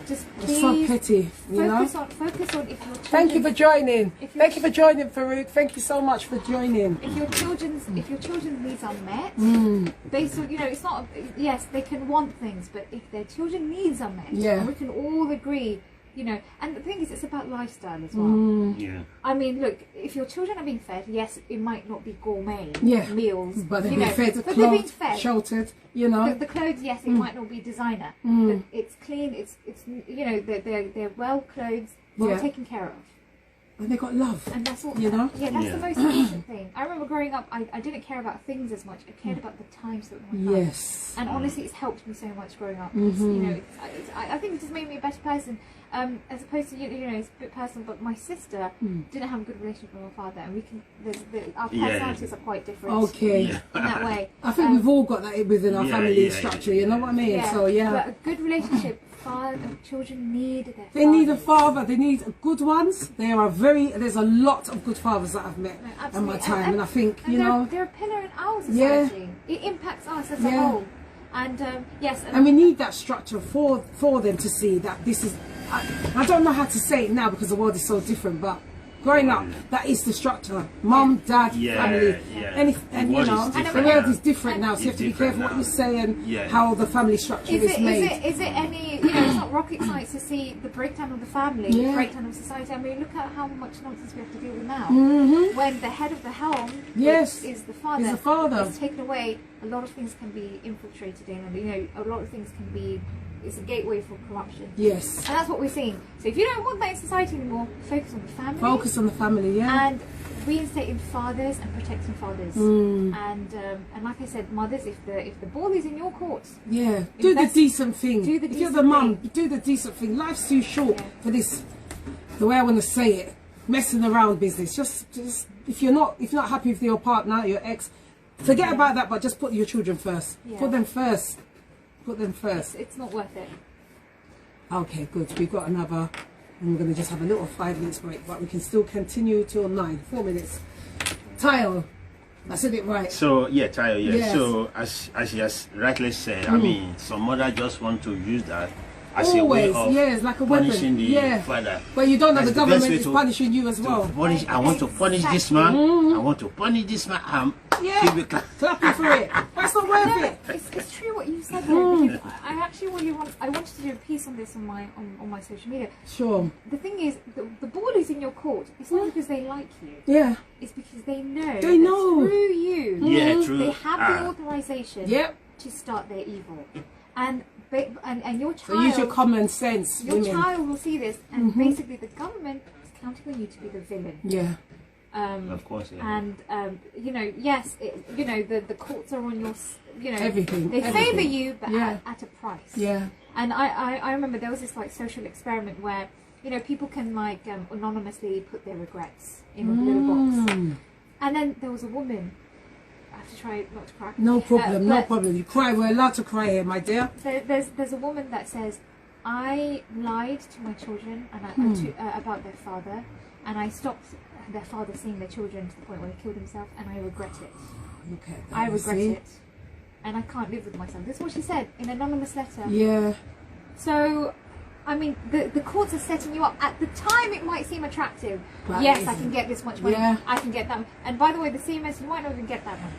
Just please, it's so petty, focus on if your children, Thank you for joining. Thank you for joining, Farouk. Thank you so much for joining. If your children's needs are met, they it's not. Yes, they can want things, but if their children's needs are met, and we can all agree you know. And the thing is, it's about lifestyle as well. Yeah. I mean, look, if your children are being fed, yes, it might not be gourmet meals, but they're you being know, fed, but they're clothed, being fed, sheltered, you know. the clothes, yes, it might not be designer, but it's clean. It's you know, they're well clothed, well taken care of. And they got love, and that's all. You know. Yeah, that's the most important thing. I remember growing up, I didn't care about things as much. I cared about the time spent with my family. Yes. And honestly, it's helped me so much growing up. It's, you know, I think it just made me a better person. As opposed to, you know, it's a bit personal, but my sister didn't have a good relationship with my father, and we can. Our personalities are quite different. Okay. In that way. I think we've all got that within our family structure. You know what I mean? Yeah. So But a good relationship. Children need their fathers. They need a father. They need good ones. There's a lot of good fathers that I've met in my time, and I think you know they're a pillar in our society. It impacts us as a whole, and yes, and we need that structure for them to see that this is. I don't know how to say it now because the world is so different, but growing up, that is the structure. Mum, dad, family. And you know, the world is different now, so you have to be careful what you say and how the family structure is made. Is it any, you know, it's not rocket science to see the breakdown of the family, the breakdown of society. I mean, look at how much nonsense we have to deal with now. When the head of the helm is the father, it's taken away, a lot of things can be infiltrated in, and, you know, a lot of things can be, it's a gateway for corruption. Yes. And that's what we're seeing. So if you don't want that in society anymore, focus on the family. Focus on the family, and reinstating fathers and protecting fathers. And like I said, mothers, if the ball is in your court, do the decent thing. If you're the mum, do the decent thing. Life's too short for this. The way I want to say it, messing around business. Just if you're not happy with your partner, your ex, forget about that. But just put your children first. Put them first. Put them first. It's not worth it. Okay, good. We've got another, and we're going to just have a little 5 minutes break, but we can still continue till 9. 4 minutes. Tayo, I said it right. So Tayo, yes. So as she has rightly said, I mean, some mother just want to use that as a way of like a punishing weapon. the father. But you don't know the government is punishing you as well. I want to punish this man. I want to punish this man. Clapping for it. That's not worth it. It's true what you said there. Because I actually I wanted to do a piece on this on my social media. Sure. The thing is, the ball is in your court. It's not because they like you. Yeah. It's because they know. They know. Through you. Yeah, true. They have the authorization. To start their evil. And your child. So use your common sense. Your child will see this, and basically the government is counting on you to be the villain. Yeah. Of course, and you know, yes, you know, the courts are on your, you know, everything. They favour you, but at a price. Yeah. And I remember there was this like social experiment where, you know, people can like anonymously put their regrets in a little box, and then there was a woman. I have to try not to cry. No problem, no problem. You cry. We're allowed to cry here, my dear. There's a woman that says, I lied to my children and about their father, and I stopped their father seeing their children to the point where he killed himself, and I regret it. Look at that. I regret it, and I can't live with myself. This is what she said in an anonymous letter. Yeah. So, I mean, the courts are setting you up. At the time, it might seem attractive. But yes, I can get this much money. I can get that. And by the way, the CMS, you might not even get that money.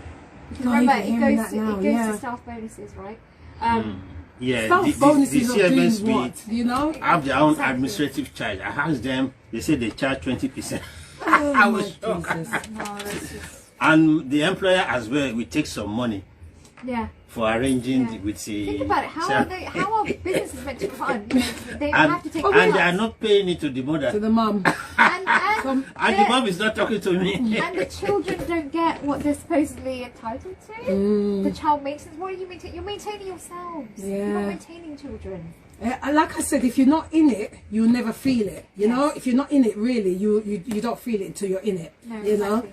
Remember, it goes to staff bonuses, right? Staff bonuses are doing what? You know, have their own administrative charge. I asked them. They said they charge 20%. Oh, I was shocked. And the employer as well will take some money. Yeah. For arranging with the. Think about it. How are businesses meant to run? They have to take. And they are not paying it to the mother. To the mum. And the mum is not talking to me. And the children don't get what they're supposedly entitled to. The child maintenance. What are you maintaining? You're maintaining yourselves. Yeah. You're not maintaining children. Like I said, if you're not in it, you'll never feel it. You know, if you're not in it, really, you don't feel it until you're in it. No, you know.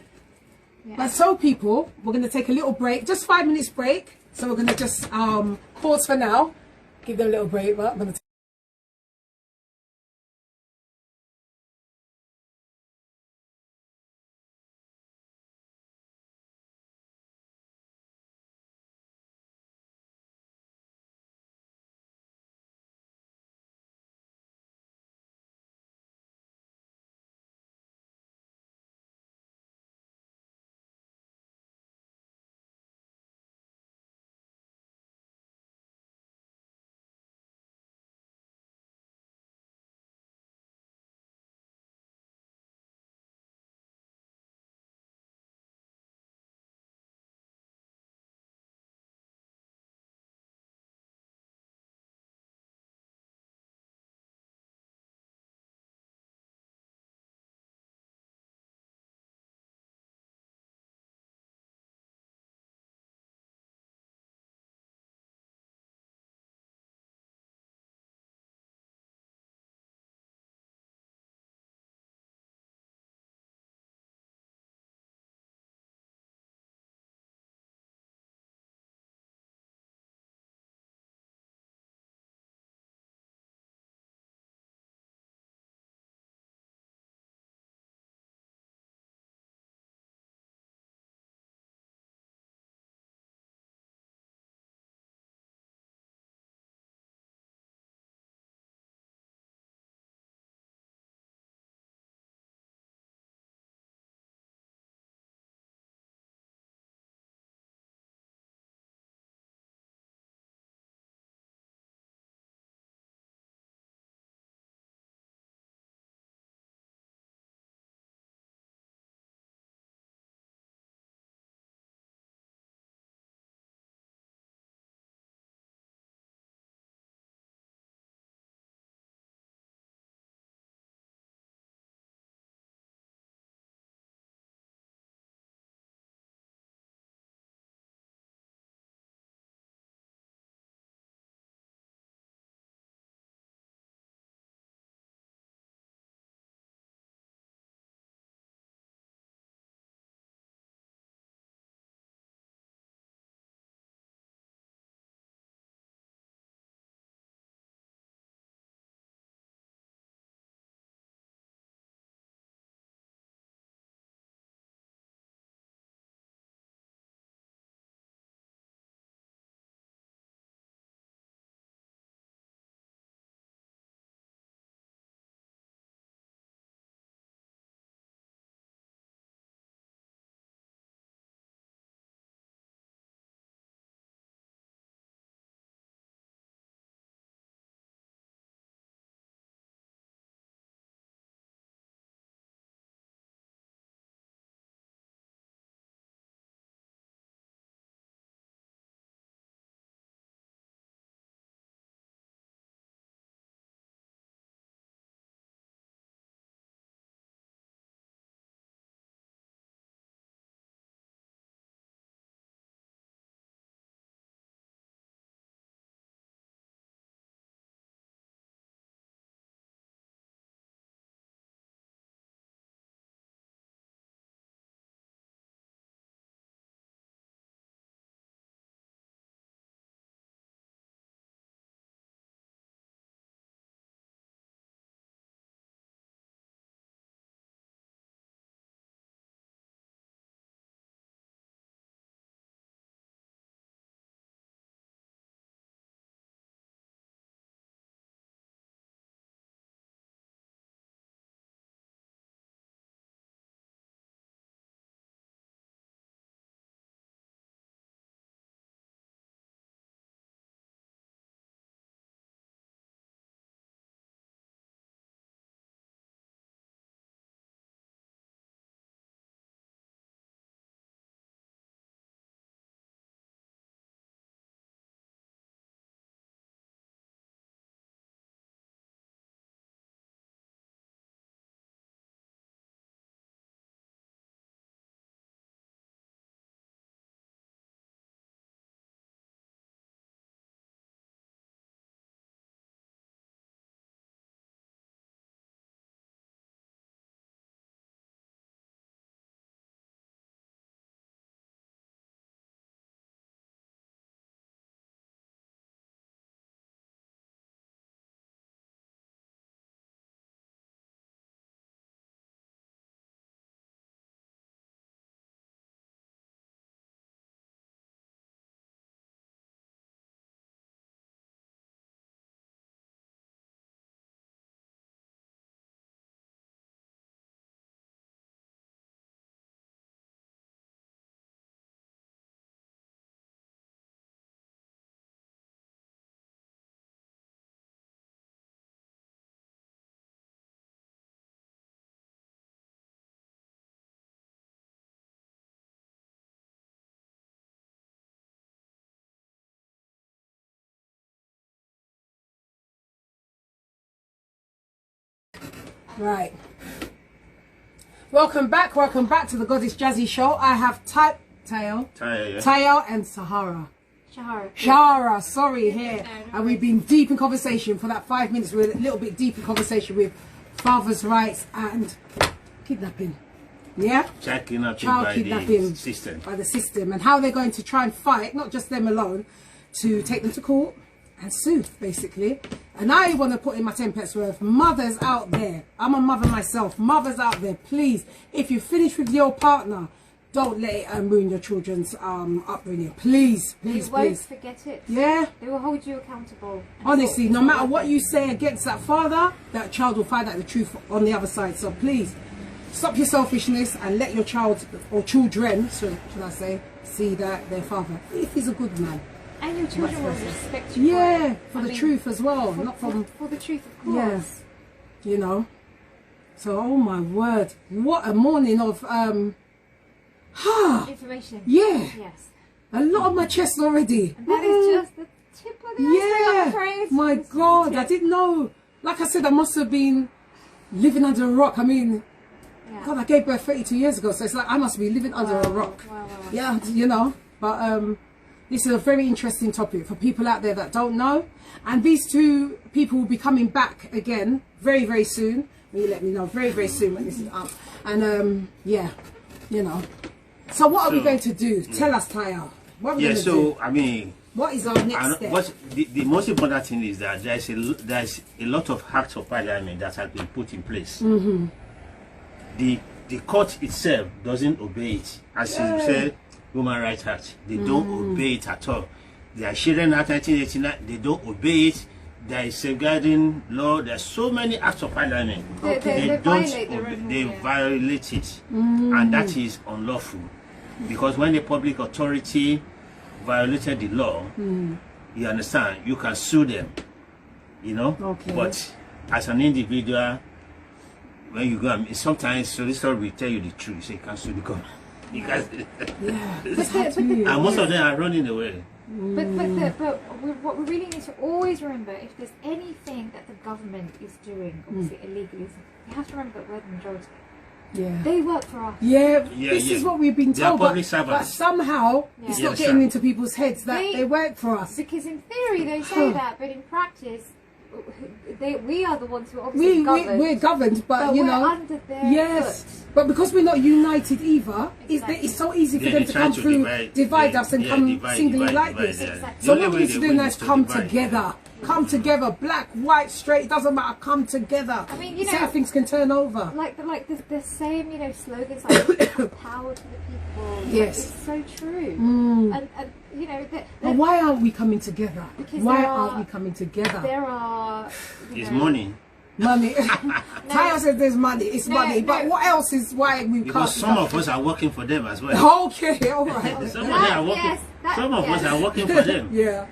Yeah. But so, people, we're going to take a little break, just 5 minutes break. So we're going to just pause for now, give them a little break. But I'm going to Right. Welcome back to the Goddess Jazzy Show. I have Tayo and Saharah. Shara, sorry, here. And we've been deep in conversation for that 5 minutes. We're a little bit deep in conversation with father's rights and kidnapping. Yeah? Child kidnapping by the system. And how they're going to try and fight, not just them alone, to take them to court and sue, basically. And I want to put in my 10 pence worth. Mothers out there, I'm a mother myself. Mothers out there, please, if you finish with your partner, don't let it ruin your children's upbringing. Please, please, please. They won't please. forget it. Yeah. They will hold you accountable. Honestly, no matter what you say against that father, that child will find out the truth on the other side. So please, stop your selfishness and let your child, or children, should I say, see that their father, if he's a good man. And your children will respect you. Yeah, for the truth as well. Not from... For the truth, of course. Yes. You know. So, oh my word. What a morning of... information. Yeah. Yes. A lot on my chest already. And that is just the tip of the iceberg, I'm afraid. My God, I didn't know. Like I said, I must have been living under a rock. I mean, God, I gave birth 32 years ago, so it's like I must be living under a rock. Wow. Yeah, you know. But this is a very interesting topic for people out there that don't know. And these two people will be coming back again very, very soon. You let me know very, very soon when this is up. And yeah, you know. So what are we going to do? Tell us, Tayo. What are we going to do? I mean, what is our next step? The most important thing is that there's a lot of acts of parliament that have been put in place. The court itself doesn't obey it. As you said, Human Rights Act, they don't obey it at all. The Children Act 1989, they don't obey it. There is safeguarding law. There's so many acts of parliament. They violate it, and that is unlawful. Because when the public authority violated the law, you understand, you can sue them, you know. But as an individual, when you go, sometimes solicitor will tell you the truth. You say you can't sue the government. Because and most of them are running away. But what we really need to always remember, if there's anything that the government is doing, obviously illegally, you have to remember that we're the majority. Yeah. They work for us. This is what we've been told, but somehow it's not getting into people's heads that they work for us. Because in theory they say that, but in practice, we are the ones who obviously we're governed, but you know, under their foot. But because we're not united either, it's so easy for them to come through, divide us and come singly like this. So what we need to do now is come together. Come together, black, white, straight, it doesn't matter, come together. I mean, you know, how things can turn over. Like the same, you know, slogans like power to the people. Yes. It's so true. And you know, but why aren't we coming together? Why aren't we coming together? There are... It's money. Money. Tayo says there's money. It's money. But what else is why we can't? Because some of us are working for them as well. Okay, all right. Some of us are working for them. Yeah.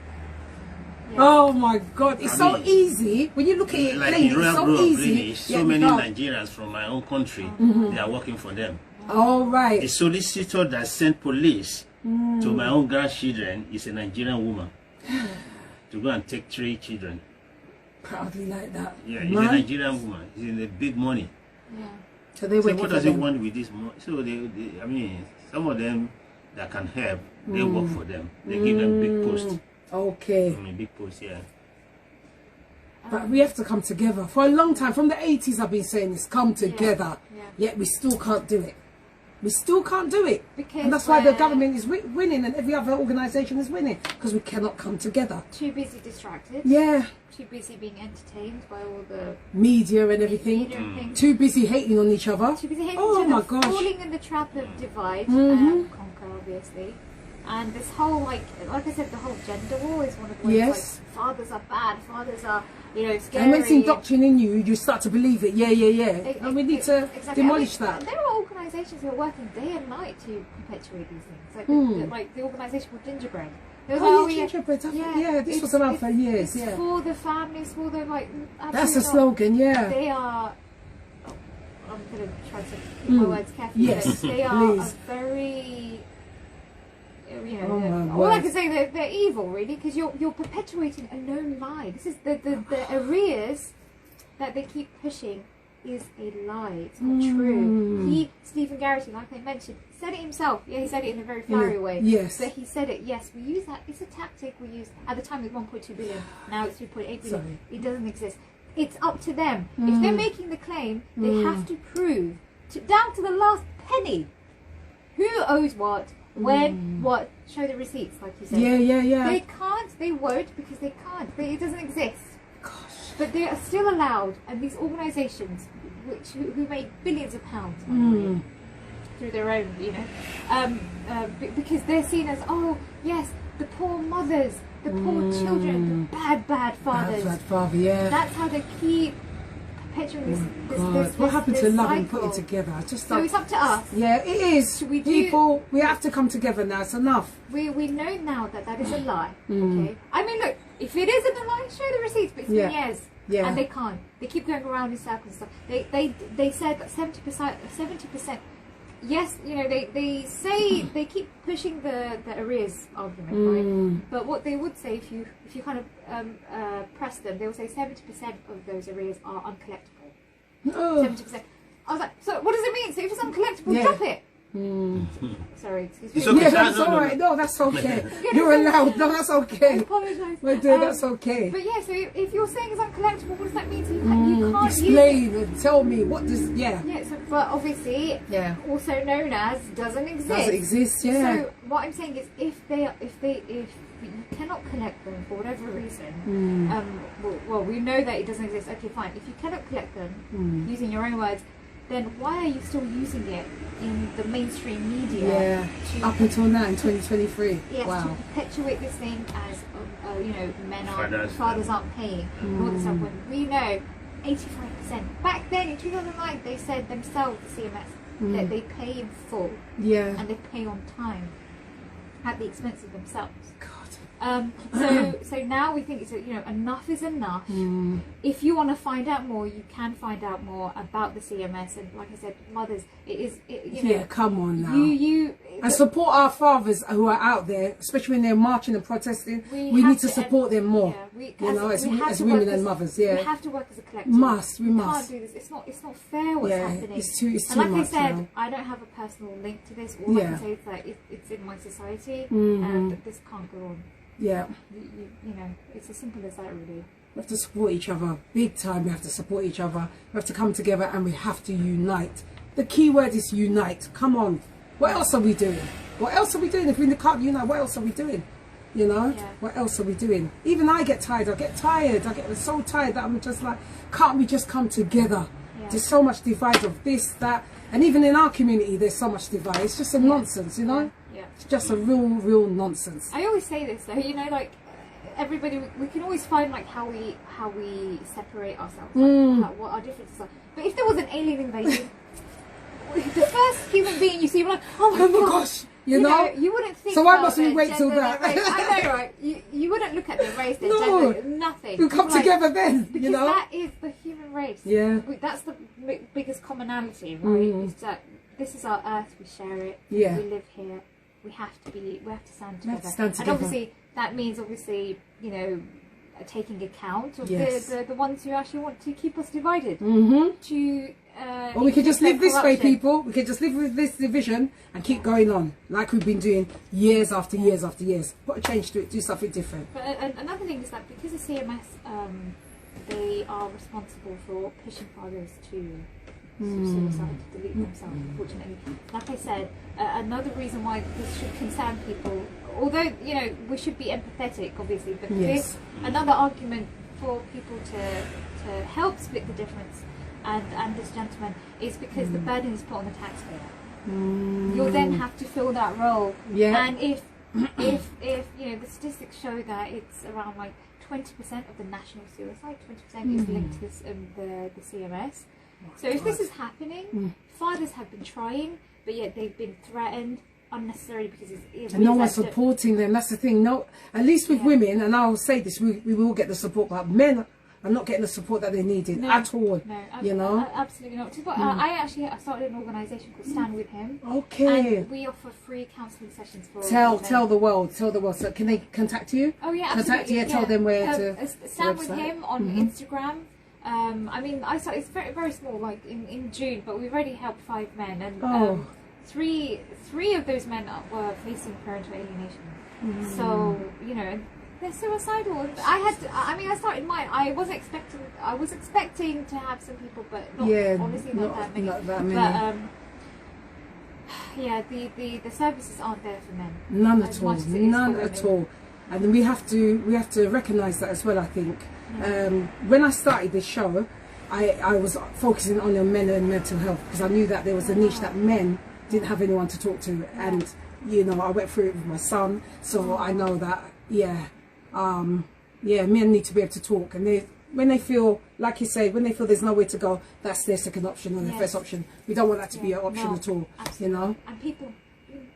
Oh my God, it's so easy when you look at it. Like it's so easy. So many Nigerians from my own country, they are working for them. All right. The solicitor that sent police to my own grandchildren is a Nigerian woman to go and take 3 children. Proudly like that. Yeah, he's a Nigerian woman. He's in the big money. Yeah. So they what does he want with this money? So I mean, some of them that can help, they work for them. They give them big posts. Okay. I mean, big posts, yeah. But we have to come together. For a long time, from the 80s, I've been saying this: come together. Yet we still can't do it. We still can't do it. And that's why the government is winning and every other organisation is winning. Because we cannot come together. Too busy distracted. Yeah. Too busy being entertained by all the... media and everything. Too busy hating on each other. Too busy hating on each other. My gosh. Falling in the trap of divide and conquer, obviously. And this whole, like I said, the whole gender war is one of the ways, like, fathers are bad, fathers are, you know, scary. And when it's indoctrinating you start to believe it. And we need to demolish that. There are organisations who are working day and night to perpetuate these things. Like the organisation called Gingerbread. Gingerbread. Yeah, this was around for years. It's for the families, for the, like... That's the slogan, They are... I'm going to try to keep my words carefully. Yes, they are a very... You know, all I can say, they're evil, really, because you're perpetuating a known lie. This is the arrears that they keep pushing is a lie. It's not true. Stephen Garrity, like I mentioned, said it himself. Yeah, he said it in a very flowery way. Yes. But he said it, yes, we use that. It's a tactic we use. At the time it was 1.2 billion. Now it's 3.8 billion. Sorry. It doesn't exist. It's up to them. If they're making the claim, they have to prove, down to the last penny, who owes what, when, what. Show the receipts, like you said. Yeah. They can't, they won't, because they can't. It doesn't exist. Gosh. But they are still allowed, and these organisations, who make billions of pounds through their own, you know, because they're seen as, oh yes, the poor mothers, the poor children, the bad fathers. Bad father, yeah. That's how they keep perpetuating this what happened to love and cycle. put it together? I just So it's up to us. Yeah, it is. So we People, we have to come together now. It's enough. We know now that is a lie. Okay. I mean, look, if it isn't a lie, show the receipts. But it's been years. Yeah. And they can't. They keep going around in circles and stuff. They said that 70%. Yes, you know, they say they keep pushing the arrears argument, right? But what they would say if you kind of press them, they will say 70% of those arrears are uncollectible. 70%. I was like, so what does it mean? So if it's uncollectible, drop it. Sorry, excuse me. It's okay. Yeah, that's all right. No, that's okay. You're allowed. No, that's okay. I apologise. But that's okay. But yeah, so if you're saying it's uncollectible, what does that mean? So you can't explain and tell me what does. Yeah. So, but obviously, also known as doesn't exist. Doesn't exist. Yeah. So what I'm saying is, if you cannot collect them for whatever reason, well, we know that it doesn't exist. Okay, fine. If you cannot collect them using your own words, then why are you still using it in the mainstream media? Yeah, up until now in 2023. Yes, wow. to perpetuate this thing as, you know, fathers aren't paying, and all this stuff, when we know 85%. Back then in 2009, they said themselves, the CMS, that they pay in full. Yeah. And they pay on time at the expense of themselves. God. So now we think it's, you know, enough is enough. If you want to find out more, you can find out more about the CMS, and like I said, mothers, you know, yeah, come on now. And support our fathers who are out there, especially when they're marching and protesting. We need to support them more. Yeah, you know, as women and mothers. Yeah, we have to work as a collective. We must. Can't do this. It's not fair what's happening. It's too and like much I said, now. I don't have a personal link to this. All I can say is that it's in my society, and this can't go on. Yeah. You know, it's as simple as that, really. We have to support each other, big time. We have to support each other. We have to come together, and we have to unite. The key word is unite. Come on. What else are we doing? What else are we doing? If we can't unite, what else are we doing? You know? Yeah. What else are we doing? Even I get tired. I get so tired that I'm just like, can't we just come together? Yeah. There's so much divide of this, that, and even in our community, there's so much divide. It's just a nonsense, you know? Yeah. It's just a real nonsense. I always say this though, you know, like everybody, we can always find like how we separate ourselves, like, what our differences are. But if there was an alien invasion, the first human being you see, you're like, oh my gosh, you know, you wouldn't think. So why must we wait till that? I know, right? You wouldn't look at their race, their gender, nothing. We'll come together then, because you know. that is the human race. Yeah, that's the biggest commonality, right? Is that this is our earth, we share it. Yeah, we live here. We have to stand together. And obviously that means you know, taking account of the ones who actually want to keep us divided. Or we could just live this way, people. We could just live with this division and keep going on like we've been doing years after years after years. Put a change to it, do something different. But another thing is that because the CMS, they are responsible for pushing fathers to suicide, to delete themselves, unfortunately. Like I said, another reason why this should concern people, although, you know, we should be empathetic, obviously, but this, another argument for people to help split the difference, and this gentleman, is because the burden is put on the taxpayer. You'll then have to fill that role. Yeah. And if you know, the statistics show that it's around like 20% of the national suicide, 20% is linked to this, the CMS. So if this is happening, fathers have been trying, but yet they've been threatened unnecessarily because it's and no one's supporting them. That's the thing. No, at least with women, and I'll say this, we will get the support, but men are not getting the support that they needed at all. No, you know, absolutely not. I started an organisation called Stand With Him. Okay. And we offer free counselling sessions for tell the world. So can they contact you? Oh yeah, absolutely. Tell them where to. Stand With Him on Instagram. I mean, I started, it's very, very small, like in June, but we've already helped 5 men, and three of those men were facing parental alienation. So, you know, they're suicidal. I started mine. I was expecting to have some people, but honestly not that many. But yeah, the services aren't there for men. None at all. None at all. And we have to recognise that as well, I think. When I started this show, I was focusing on men and mental health, because I knew that there was a niche that men didn't have anyone to talk to, and you know, I went through it with my son, so I know that men need to be able to talk, and when they feel, like you say, when they feel there's nowhere to go, that's their second option or their first option. We don't want that to be an option at all. Absolutely. You know, and people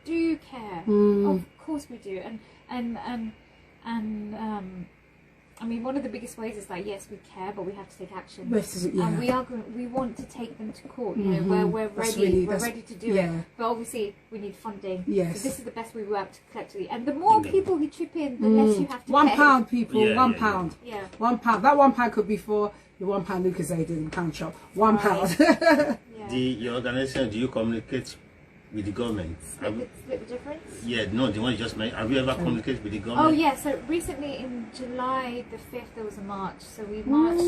do care. Of course we do, and I mean, one of the biggest ways is that yes, we care, but we have to take action. And we want to take them to court. You know, where we're ready, we're ready to do it. But obviously, we need funding. Yes. So this is the best we worked collectively. And the more people who chip in, the less you have to pay. £1, people. £1. Yeah. £1. That £1 could be for the £1 Lucozade in the pound shop. £1. Your organization, do you communicate with the government? Split the difference? Yeah, no, the one you just made. Have you ever communicated with the government? Oh yeah, so recently in July the 5th there was a march. So we marched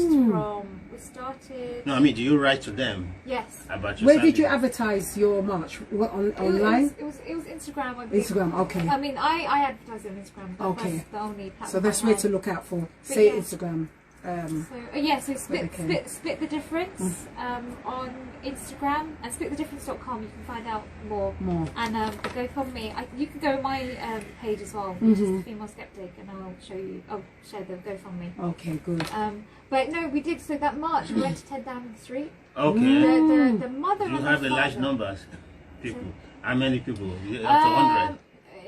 we started... No, I mean, do you write to them? Yes. About your Where did you advertise your march? Online? It was Instagram. Instagram, okay. I mean, I advertise on Instagram. Okay. That's the only platform. So that's where to look out for. Say Instagram. So split the difference on Instagram, and splitthedifference.com. You can find out more. And the GoFundMe, you can go on my page as well, which is the Female Skeptic, and I'll share the GoFundMe. Okay, good. But no, we did. So that march, we went to 10 Downing Street. Okay. The mother. You have a large numbers people. How many people? Up to 100.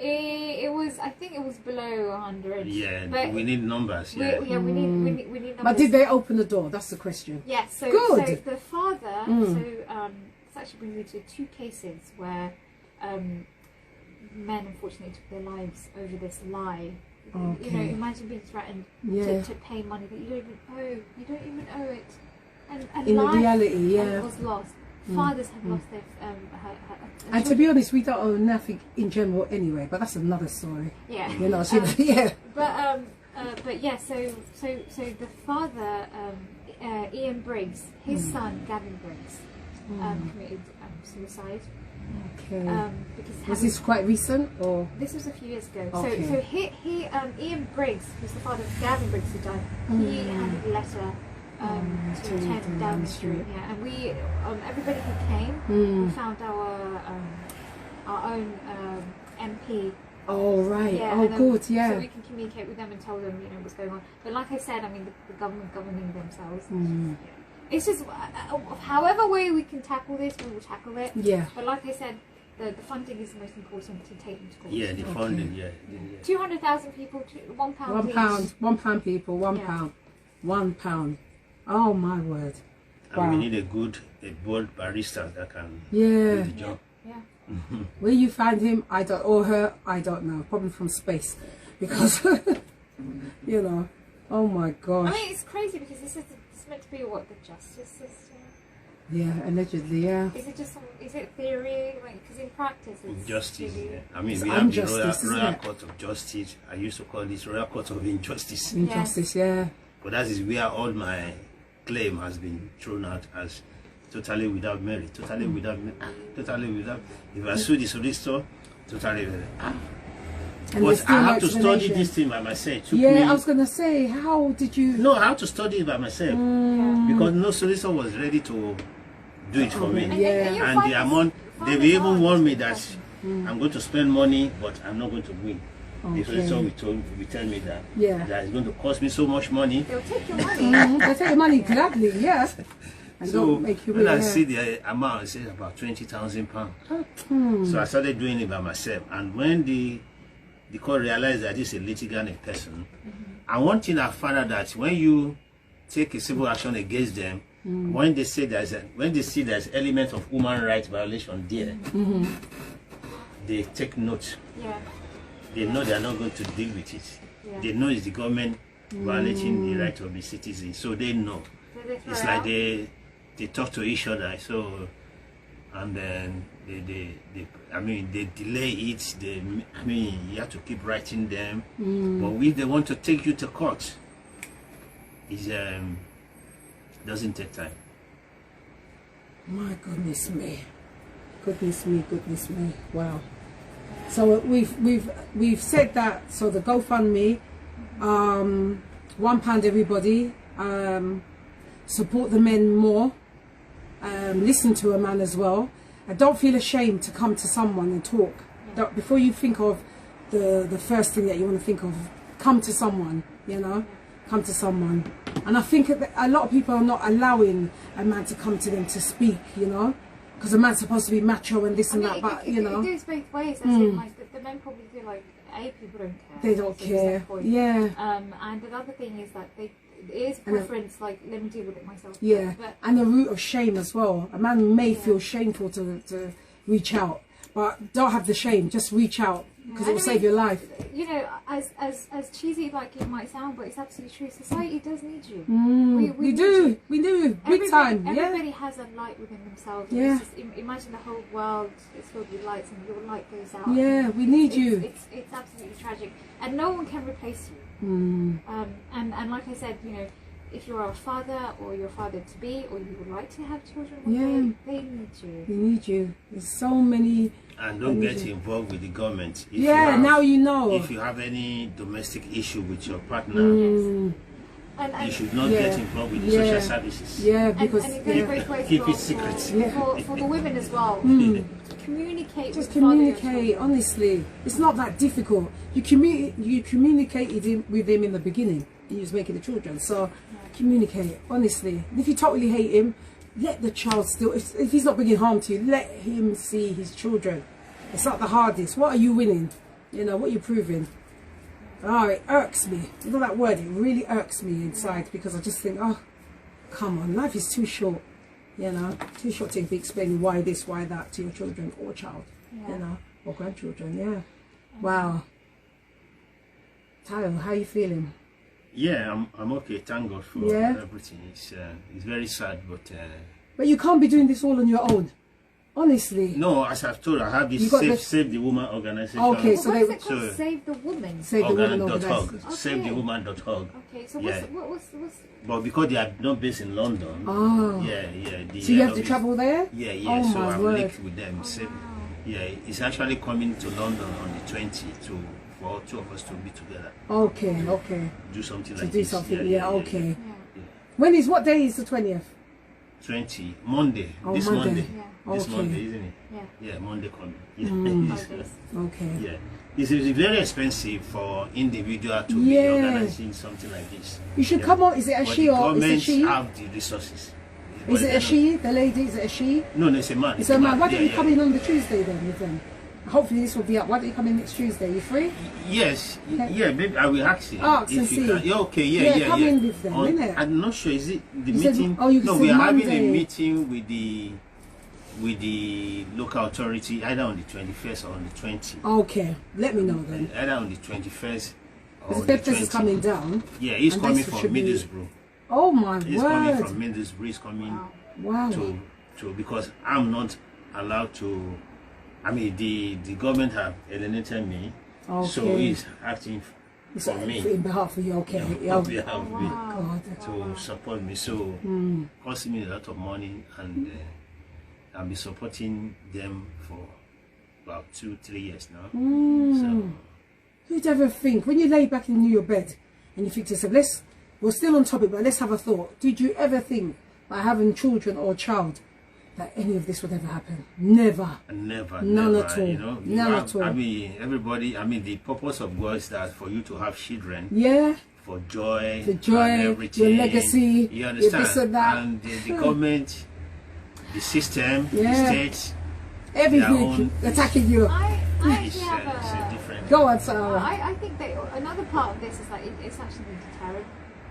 I think it was below 100. Yeah, but we need numbers. We need numbers. But did they open the door? That's the question. Yes. So, good. So the father. This actually brings me to 2 cases where men unfortunately took their lives over this lie. Okay. You know, imagine being threatened to pay money that you don't even owe. You don't even owe it, and in reality, was lost. Fathers have lost their and to be honest, we don't own nothing in general anyway, but that's another story. Yeah. You know, But yeah, so the father, Ian Briggs, his son Gavin Briggs, committed suicide. Okay. Because was this quite recent, or this was a few years ago? Okay. So Ian Briggs, who's the father of Gavin Briggs, who died, he handed a letter to 10 Downing Street. Yeah, and we, everybody who came, we found our own MP. Oh right. Yeah, oh good. Yeah. So we can communicate with them and tell them, you know, what's going on. But like I said, I mean, the government governing themselves. It's just however way we can tackle this, we will tackle it. Yeah. But like I said, the funding is the most important to take them to court. Yeah, the funding. Yeah. 200,000 people, £1. £1 people, £1. £1. Oh my word! And we need a bold barrister that can do the job. Yeah. Where you find him, I don't, or her, I don't know. Probably from space, because you know. Oh my gosh! I mean, it's crazy because this is meant to be what, the justice system? Yeah, allegedly, yeah. Is it theory? Because in practice, it's justice. really, I mean, we have the Royal Court of Justice. I used to call this Royal Court of Injustice. Injustice, yeah. But that is where all my claim has been thrown out as totally without merit, totally without. If I sue the solicitor, totally. But I have to study this thing by myself. I was gonna say, how did you? No, I have to study it by myself because no solicitor was ready to do it for me. And the amount, they will even warn me that I'm going to spend money, but I'm not going to win. The solicitor will tell me that that is going to cost me so much money. They'll take your money. They'll take your money gladly, yes. And so when I see the amount, it says about £20,000. So I started doing it by myself. And when the court realized that this is a litigant person, and one thing I found out that when you take a civil action against them, when they say when they see there's element of human rights violation there, they take note. They know they're not going to deal with it. They know it's the government violating the right of the citizens. So they know. It's like they talk to each other. So, and then they delay it. You have to keep writing them. But if they want to take you to court, it doesn't take time. My goodness me. Goodness me. Wow. So we've said that. So the GoFundMe, £1 everybody. Support the men more. Listen to a man as well. And don't feel ashamed to come to someone and talk. Before you think of the first thing that you want to think of, come to someone. You know, come to someone. And I think a lot of people are not allowing a man to come to them to speak. You know. Because a man's supposed to be macho and this and that, but you know. It goes both ways. Like, the men probably feel like, people don't care. They don't care. Yeah. And another thing is that it is preference, like, let me deal with it myself. Yeah. And the root of shame as well. A man may feel shameful to reach out, but don't have the shame. Just reach out because it will save your life. You know, as cheesy like it might sound, but it's absolutely true. Society does need you. We do. Big time. Everybody has a light within themselves. Yeah. Just imagine the whole world is filled with lights and your light goes out. Yeah, we need you. It's absolutely tragic, and no one can replace you. And like I said, you know, if you're a father or you're a father to be, or you would like to have children one day, they need you. They need you. There's so many. And don't get involved with the government. Now you know. If you have any domestic issue with your partner, you should not get involved with the social services. Yeah, because and it goes both ways. Keep it secret. For the women as well. Communicate. Just communicate. Honestly, it's not that difficult. You communicated with him in the beginning. He was making the children, so communicate. Honestly, and if you totally hate him, let the child still. If he's not bringing harm to you, let him see his children. It's not the hardest. What are you winning? You know, what are you proving? Oh, it irks me. You know that word? It really irks me inside because I just think, oh, come on, life is too short. You know, too short to be explaining why this, why that to your children or child. You know, or grandchildren. Yeah. Wow. Tyler, how are you feeling? Yeah, I'm okay. Thank God for everything. It's very sad, but you can't be doing this all on your own. Honestly. No, as I've told, I have this Save the Woman organization. Okay, so what is it called? Save the Woman. Save the Woman organization. Okay. SaveTheWoman.org. Okay, so what's But because they are not based in London, so you have to travel there? Yeah. So I'm linked with them. It's actually coming to London on the 20th for two of us to be together. Okay. Do something like this. To do something, okay. Yeah. What day is the 20th? 20, Monday. This Monday. This Monday, isn't it? Yeah, Monday coming. Okay. Yeah. It's very expensive for individual to be organizing something like this. You should come on. Is it a she or is it a she? Have the resources. Is it a she? The lady? Is it a she? No, it's a man. It's a man. Why don't you come in on the Tuesday then with them? Hopefully this will be up. Why don't you come in next Tuesday? You free? Yes. Yeah, maybe I will ask you. Ask and see. Yeah, come in with them, innit? I'm not sure. Is it the meeting? We are having a meeting with the local authority either on the 21st or on the 20th. Okay, let me know then. Either on the 21st or the 20th is coming down. Yeah, he's coming from Middlesbrough. Oh my word. He's coming from Middlesbrough. He's coming to because I'm not allowed to. I mean, the government have alienated me, so he's acting for me. In behalf of you, okay. On behalf of me to support me. So, costing me a lot of money, and I'll be supporting them for about 2-3 years now. So, who'd ever think, when you lay back in your bed and you think to yourself, we're still on topic, but let's have a thought. Did you ever think by having children or a child that any of this would ever happen? Never. None at all. You know, none at all. I mean, the purpose of God is that for you to have children. Yeah. For joy. The joy, and everything. your legacy. You understand? This and that. And the government, the system, the state, everything attacking you. I actually have a different. Go on, Sarah. I think that another part of this is that it's actually a deterrent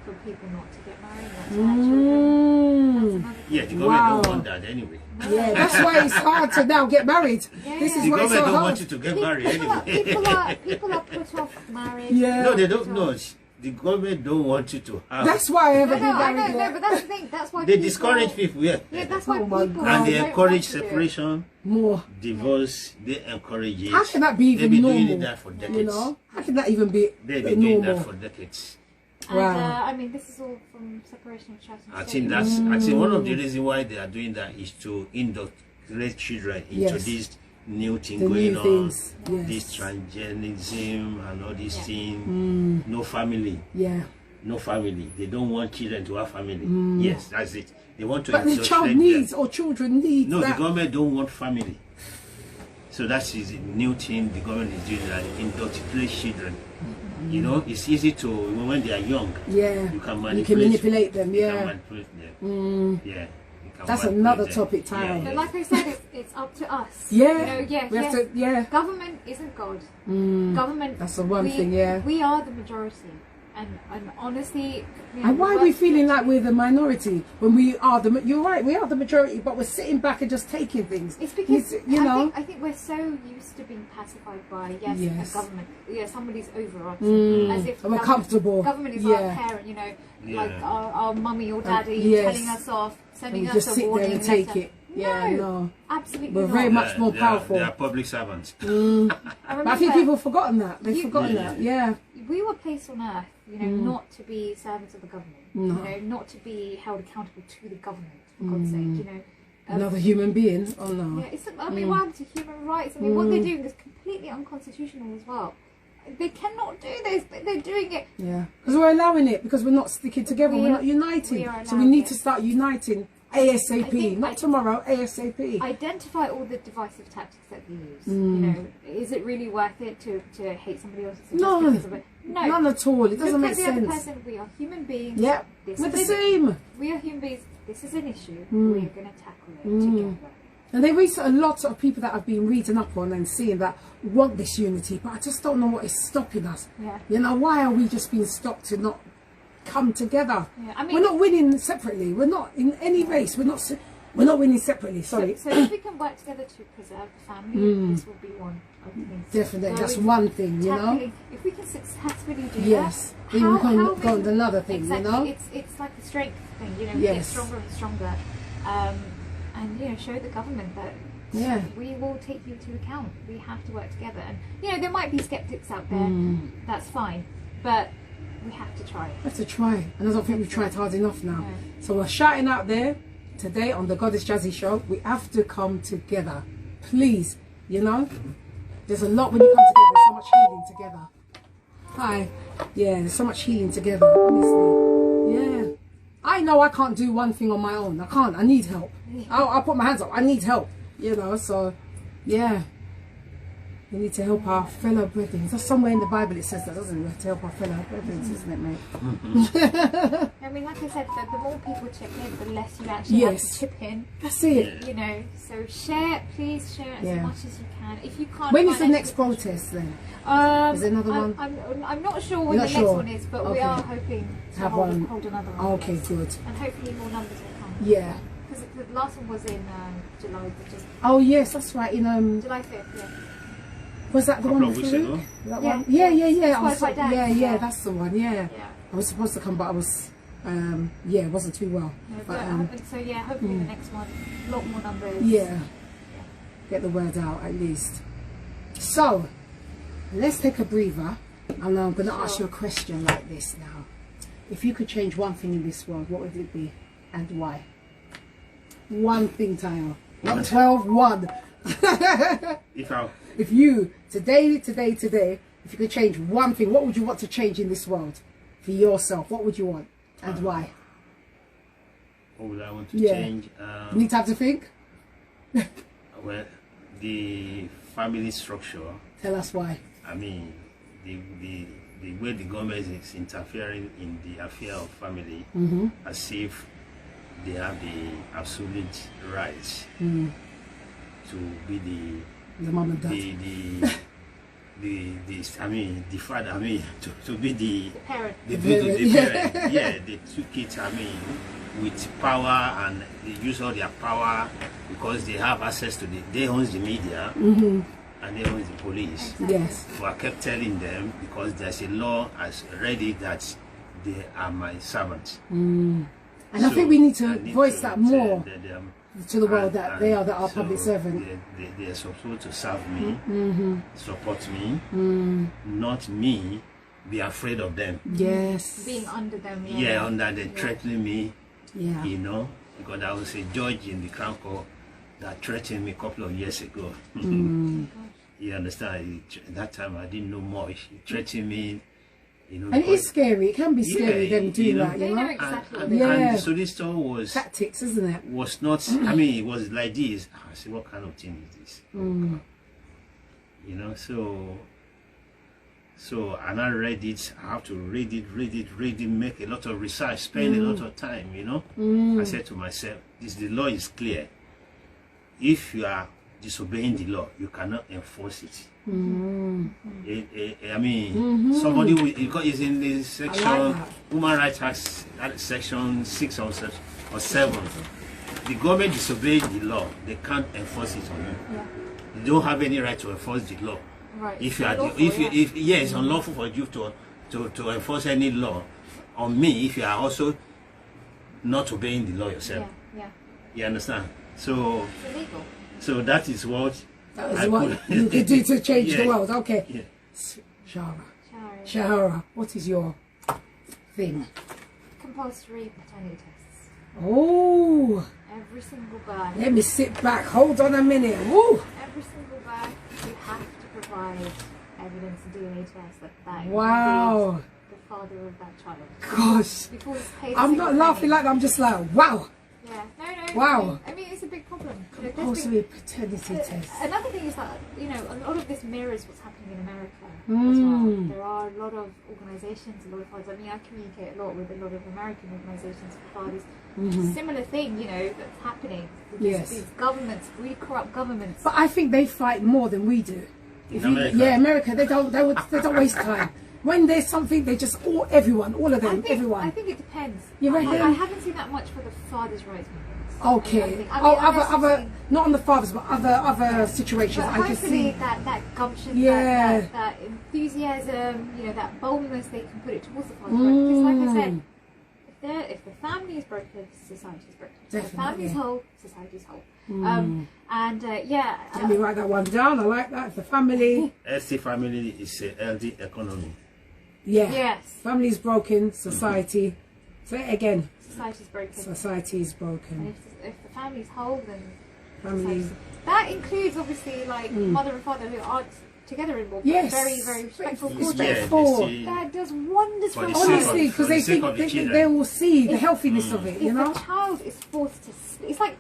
for people not to get married, not to have children. Yeah, the government don't want that anyway. Yeah, that's why it's hard to now get married. This is the why it's so government don't hard. want you to get married anyway. People are put off marriage. Yeah. No, they don't know. the government don't want you to have. That's why I ever I know, no, but that's the thing. That's why they discourage people. Yeah, that's why people and they don't encourage want to do it. separation, more divorce. They encourage it. How can that be even They've been normal? doing that for decades. You know, how can that even be They've been doing normal? that for decades. And, Wow. I mean, this is all from separation of church and I state. think I think one of the reasons why they are doing that is to indoctrinate children into Yes. this new thing The going new on, things, yes. this transgenderism and all these things. No family, Yeah. no family. They don't want children to have family. Yes, that's it. They want to But the child indoctrinate needs them. or children need No, that. the government don't want family. So that's the new thing the government is doing, that indoctrinate children. You know, it's easy to, when they are young, Yeah. you can You can manipulate them, You yeah. can manipulate them. Yeah. You can That's manipulate another them. topic, Tyrone. But like I said, it's up to us. Yeah. You know, We have to, yeah. Government isn't God. Government. That's the one thing, yeah. We are the majority, and honestly. You know, And why are we work feeling like collectively. we're the minority when we are the? You're right, we are the majority, but we're sitting back and just taking things. It's because you know. I think we're so used to being pacified by Yes. a government. Yeah, somebody's over us, as if And we're comfortable. Government is Yeah. our parent, you know, like our mummy or daddy yes. telling us off, And sending we us just a sit there warning and take letter. it. Yeah, no. Absolutely We're not. very much more They powerful. are public servants. I But I think remember people have forgotten that. They've forgotten Yeah. that. Yeah. we were placed on earth, you know, not to be servants of the government, No. you know, not to be held accountable to the government, for God's sake, you know. Another human being. Oh no. Yeah, I mean, what happens to human rights? I mean, what they're doing is completely unconstitutional as well. They cannot do this, but they're doing it. Yeah. Because we're allowing it. Because we're not sticking together. We're not uniting. So we need to start uniting ASAP. Not tomorrow. ASAP. Identify all the divisive tactics that we use. You know, is it really worth it to hate somebody else? No. Just because of it? No. None at all. It doesn't make The other sense. person, we are human beings. Yep. This We're the is same. We are human beings. This is an issue. We're going to tackle it together. And there is a lot of people that I've been reading up on and seeing that want this unity, but I just don't know what is stopping us. Yeah. You know, why are we just being stopped to not come together? Yeah, I mean, we're not winning separately. We're not in any race. We're not winning separately. Sorry. So if we can work together to preserve the family, this will be one of the things. Definitely, So that's we- one thing, you know. tackling- If we can successfully do Yes. that, Then we can how go on to another thing, exactly, you know. It's like a strength thing, you know. We Yes. get stronger and stronger, and you know, show the government that. Yeah. We will take you to account. We have to work together, and you know there might be skeptics out there. That's fine, but we have to try. We have to try, and I don't think we've tried hard enough now. No. So we're shouting out there today on the Goddess Jazzy Show. We have to come together, please. You know, there's a lot when you come together. There's so much healing together. Hi, yeah, there's so much healing together. Honestly, yeah. I know I can't do one thing on my own. I can't. I need help. I'll put my hands up. I need help. You know, so yeah. We need to help our fellow brethren. That's somewhere in the Bible it says that, doesn't it? We have to help our fellow brethren, isn't it, mate? I mean, like I said, the more people chip in, the less you actually have to chip in. That's it. You know, so share, please share as Yeah. much as you can. If you can't. When is the financially- next protest then? Is there another one? I'm not sure when You're the not next sure? one is, but we Okay. are hoping to Have hold, one. hold another one. Okay, good. And hopefully more numbers will come. Yeah. Because the last one was in July, just Oh yes, that's right. In July 5th, yeah. was that the Couple one of weeks with ago. Farouk? That Yeah. one? Yeah. I was, Qualified dance, yeah, yeah. that's the one. Yeah. Yeah. I was supposed to come, but I was, yeah, it wasn't too well. No, But so yeah, hopefully the next one, a lot more numbers. yeah, get the word out at least. So let's take a breather, and I'm going to ask you a question like this now. If you could change one thing in this world, what would it be, and why? One thing, Tayo. Not 12, one. If you, today, if you could change one thing, what would you want to change in this world? For yourself, what would you want? And why? What would I want to Yeah. change? You need time to think? Well, the family structure. Tell us why. I mean, the way the government is interfering in the affair of family, as if they have the absolute right to be The mum and dad. the father, to be the Parent. parent. Yeah, they took it, with power, and they use all their power because they have access to they owns the media. and they own the police. Exactly. Yes. So I kept telling them, because there's a law as already that they are my servants. And I think we need to voice that more them, to the world, that they are our so public servant. They are supposed to serve me, support me, not me be afraid of them. Yes. Being under them. Yeah, under them, threatening me. Yeah. You know, because I was a judge in the Crown Court that threatened me a couple of years ago. You understand? That time I didn't know much. He threatened me. You know, And it's scary. It can be scary, them doing that, They you know know. exactly what And they're Yeah. the solicitor was Tactics, isn't it? not. I mean, it was like this. I said, what kind of thing is this? You know, so and I read it. I have to read it, make a lot of research, spend a lot of time. You know, I said to myself, the law is clear. If you are disobeying the law, you cannot enforce it. I mean, somebody because it's in the section, that. Human Rights Act, section 6 or 7. The government disobeys the law; they can't enforce it on you. Yeah. You don't have any right to enforce the law. Right. If you are, Unlawful, it's unlawful for you to enforce any law on me if you are also not obeying the law yourself. Yeah. You understand? So, It's illegal. so that is what. That is what you could do to change the world. Okay. Yeah. Shahara, what is your thing? Compulsory paternity tests. Oh, Every single birth. let me sit back. Hold on a minute. Woo. Every single birth, you have to provide evidence and DNA tests that Wow. includes the father of that child. Gosh. Before it's paid a I'm single not laughing penny. like that. I'm just like, wow. Yeah. No. Wow. I mean, it's a big problem. You know, there's Compulsory been- paternity test. Another thing is that, you know, a lot of this mirrors what's happening in America as Mm. well. There are a lot of organisations, a lot of fathers. I mean, I communicate a lot with a lot of American organisations for fathers. Similar thing, you know, that's happening. With Yes. these governments, really corrupt governments. But I think they fight more than we do. In America. Yeah, America. They don't waste time. When there's something, they just all of them, I everyone. think it depends. You reckon? I haven't seen that much for the fathers' rights movements. Okay. I mean, Other, not on the fathers, but other situations. But I can hopefully see. that gumption, Yeah. that enthusiasm, you know, that boldness, they can put it towards the father's right. Because like I said, if the family is broken, society is broken. If the Definitely. family is whole, society is whole. Let me write that one down. I like that. The family. healthy family is a healthy economy. Yeah. Yes. Family is broken. Society. Say it again. Society is broken. Society is And broken. if the family is whole, then Family. society- that includes obviously like mother and father who aren't together anymore. But Yes. very, very respectful. Respectful. cordial. Respectful. That does wonders for For the the child. Honestly, because for they the sake think of the they children. will see the healthiness of it. You If know. a child is forced to, it's like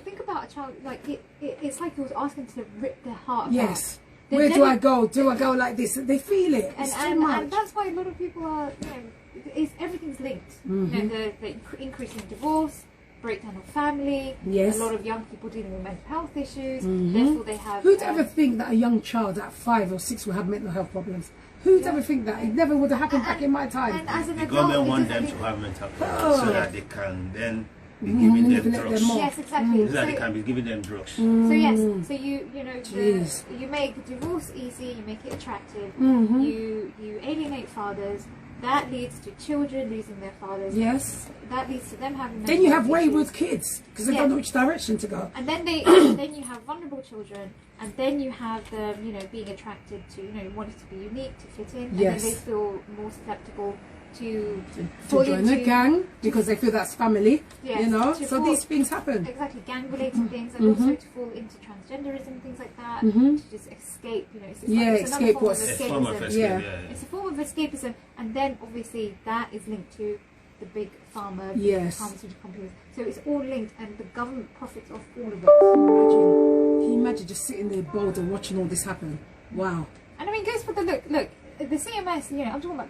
think about a child like it's like he was asking to rip their heart apart. Yes. They Where do never- I go? Do I go like this? They feel it. It's too much. and that's why a lot of people are, you know, everything's linked. You know, the increase in divorce, breakdown of family. Yes. A lot of young people dealing with mental health issues. Therefore, they have. Who'd ever think that a young child at 5 or 6 will have mental health problems? Who'd ever think that? It never would have happened back in my time. And as an The adult, government it want doesn't them to mean- have mental health so that they can then be giving them manipulate drugs. them more. Yes, exactly. So that they So, can be giving them drugs. so yes, so you know Jeez. you make divorce easy, you make it attractive, Mm-hmm. you alienate fathers. That leads to children losing their fathers. Yes. That leads to them having. Then you have mental health wayward issues. kids because they Yeah. don't know which direction to go. And then then you have vulnerable children, and then you have them, you know, being attracted to, you know, wanting to be unique, to fit in, and Yes. then they feel more susceptible to To fall join into a gang because they feel that's family. Yes, You know. to So fall- these things happen. exactly gang-related things, and also to fall into transgenderism, things like that, to just escape, you know, it's just Yeah, it's another escape form of what's- A form of escapism. escape, Yeah. yeah. It's a form of escapism, and then obviously that is linked to the big pharma, Yes. pharmaceutical companies. So it's all linked, and the government profits off all of it. Imagine. Can you imagine just sitting there bold and watching all this happen? Wow. And I mean, goes for the look. The CMS, you know, I'm talking about,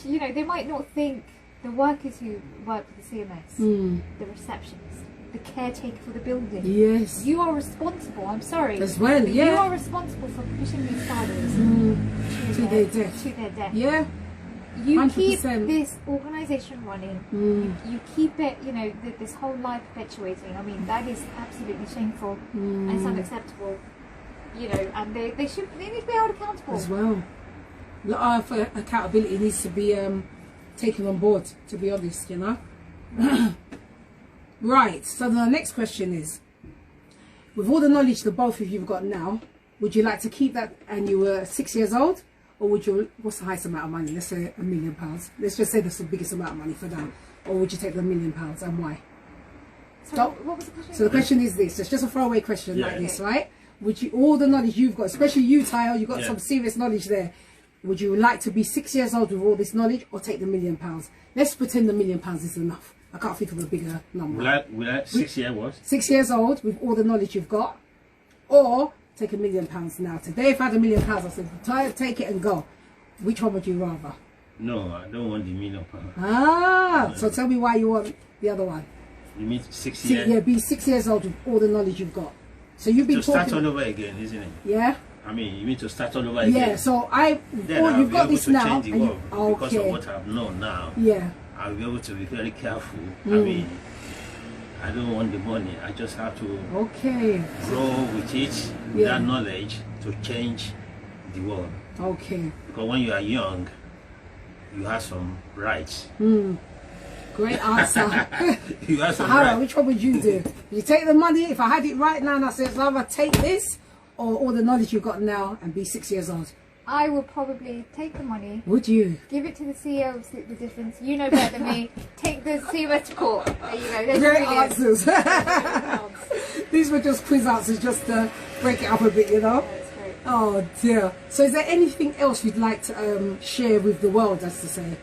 you know, they might not think the workers who work for the CMS, the receptionists, the caretaker for the building. Yes. You are responsible. I'm sorry. As well, You yeah. are responsible for pushing these fathers To their death. To their death. Yeah. You 100%. keep this organisation running. You keep it, you know, this whole lie perpetuating. I mean, that is absolutely shameful and it's unacceptable. you know, and they need to be held accountable as well. For accountability needs to be taken on board, to be honest, you know. Right, so the next question is, with all the knowledge the both of you have got now, would you like to keep that and you were 6 years old, or would you, what's the highest amount of money? Let's say £1 million. Let's just say that's the biggest amount of money for now. Or would you take the £1 million, and why? So what was the question? So the question is this, it's just a throwaway question like this, right? Would you, all the knowledge you've got, especially you, Tayo, you've got some serious knowledge there. Would you like to be 6 years old with all this knowledge, or take the £1 million? Let's pretend the £1 million is enough. I can't think of a bigger number. Will I 6 years what? 6 years old with all the knowledge you've got, or take £1 million now. Today, if I had £1 million, I said, Tayo, take it and go. Which one would you rather? No, I don't want the £1 million. Ah, so tell me why you want the other one. You mean 6 years? Yeah, be 6 years old with all the knowledge you've got. So you've been to start all over again, isn't it? Yeah. I mean, you mean to start all over again? Yeah. So you've got this now. Change the world because of what I've known now. Yeah. I'll be able to be very careful. I mean, I don't want the money. I just have to grow with it, with that knowledge, to change the world. Okay. Because when you are young, you have some rights. Great answer. You have some Saharah, rights. which one would you do? You take the money, if I had it right now and I said, rather take this or all the knowledge you've got now and be 6 years old? I will probably take the money. Would you? Give it to the CEO of Split the Difference. You know better than me. Take the CEO to court. There you go. There's Great answers. These were just quiz answers, just to break it up a bit, you know? That's great. Oh dear. So is there anything else you'd like to share with the world, as to say,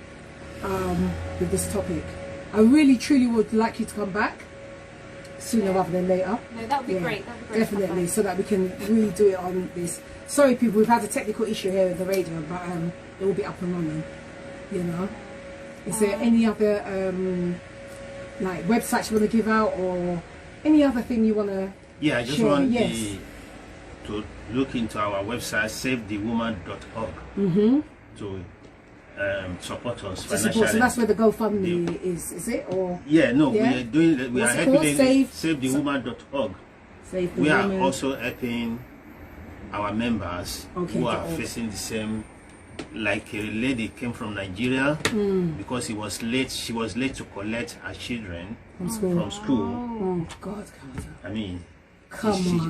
with this topic? I really truly would like you to come back sooner rather than later. No, that would be great. That would be great. Definitely, so that we can really do it on this. Sorry people, we've had a technical issue here with the radio, but it will be up and running, you know. Is there any other like websites you want to give out, or any other thing you want to I just want to look into our website, savethewoman.org, to support us financially. So that's where the GoFundMe is it? Or we are doing. We are helping savethewoman.org. We are also helping our members who are facing the same, like a lady came from Nigeria because she was late to collect her children from school. Oh God, I mean,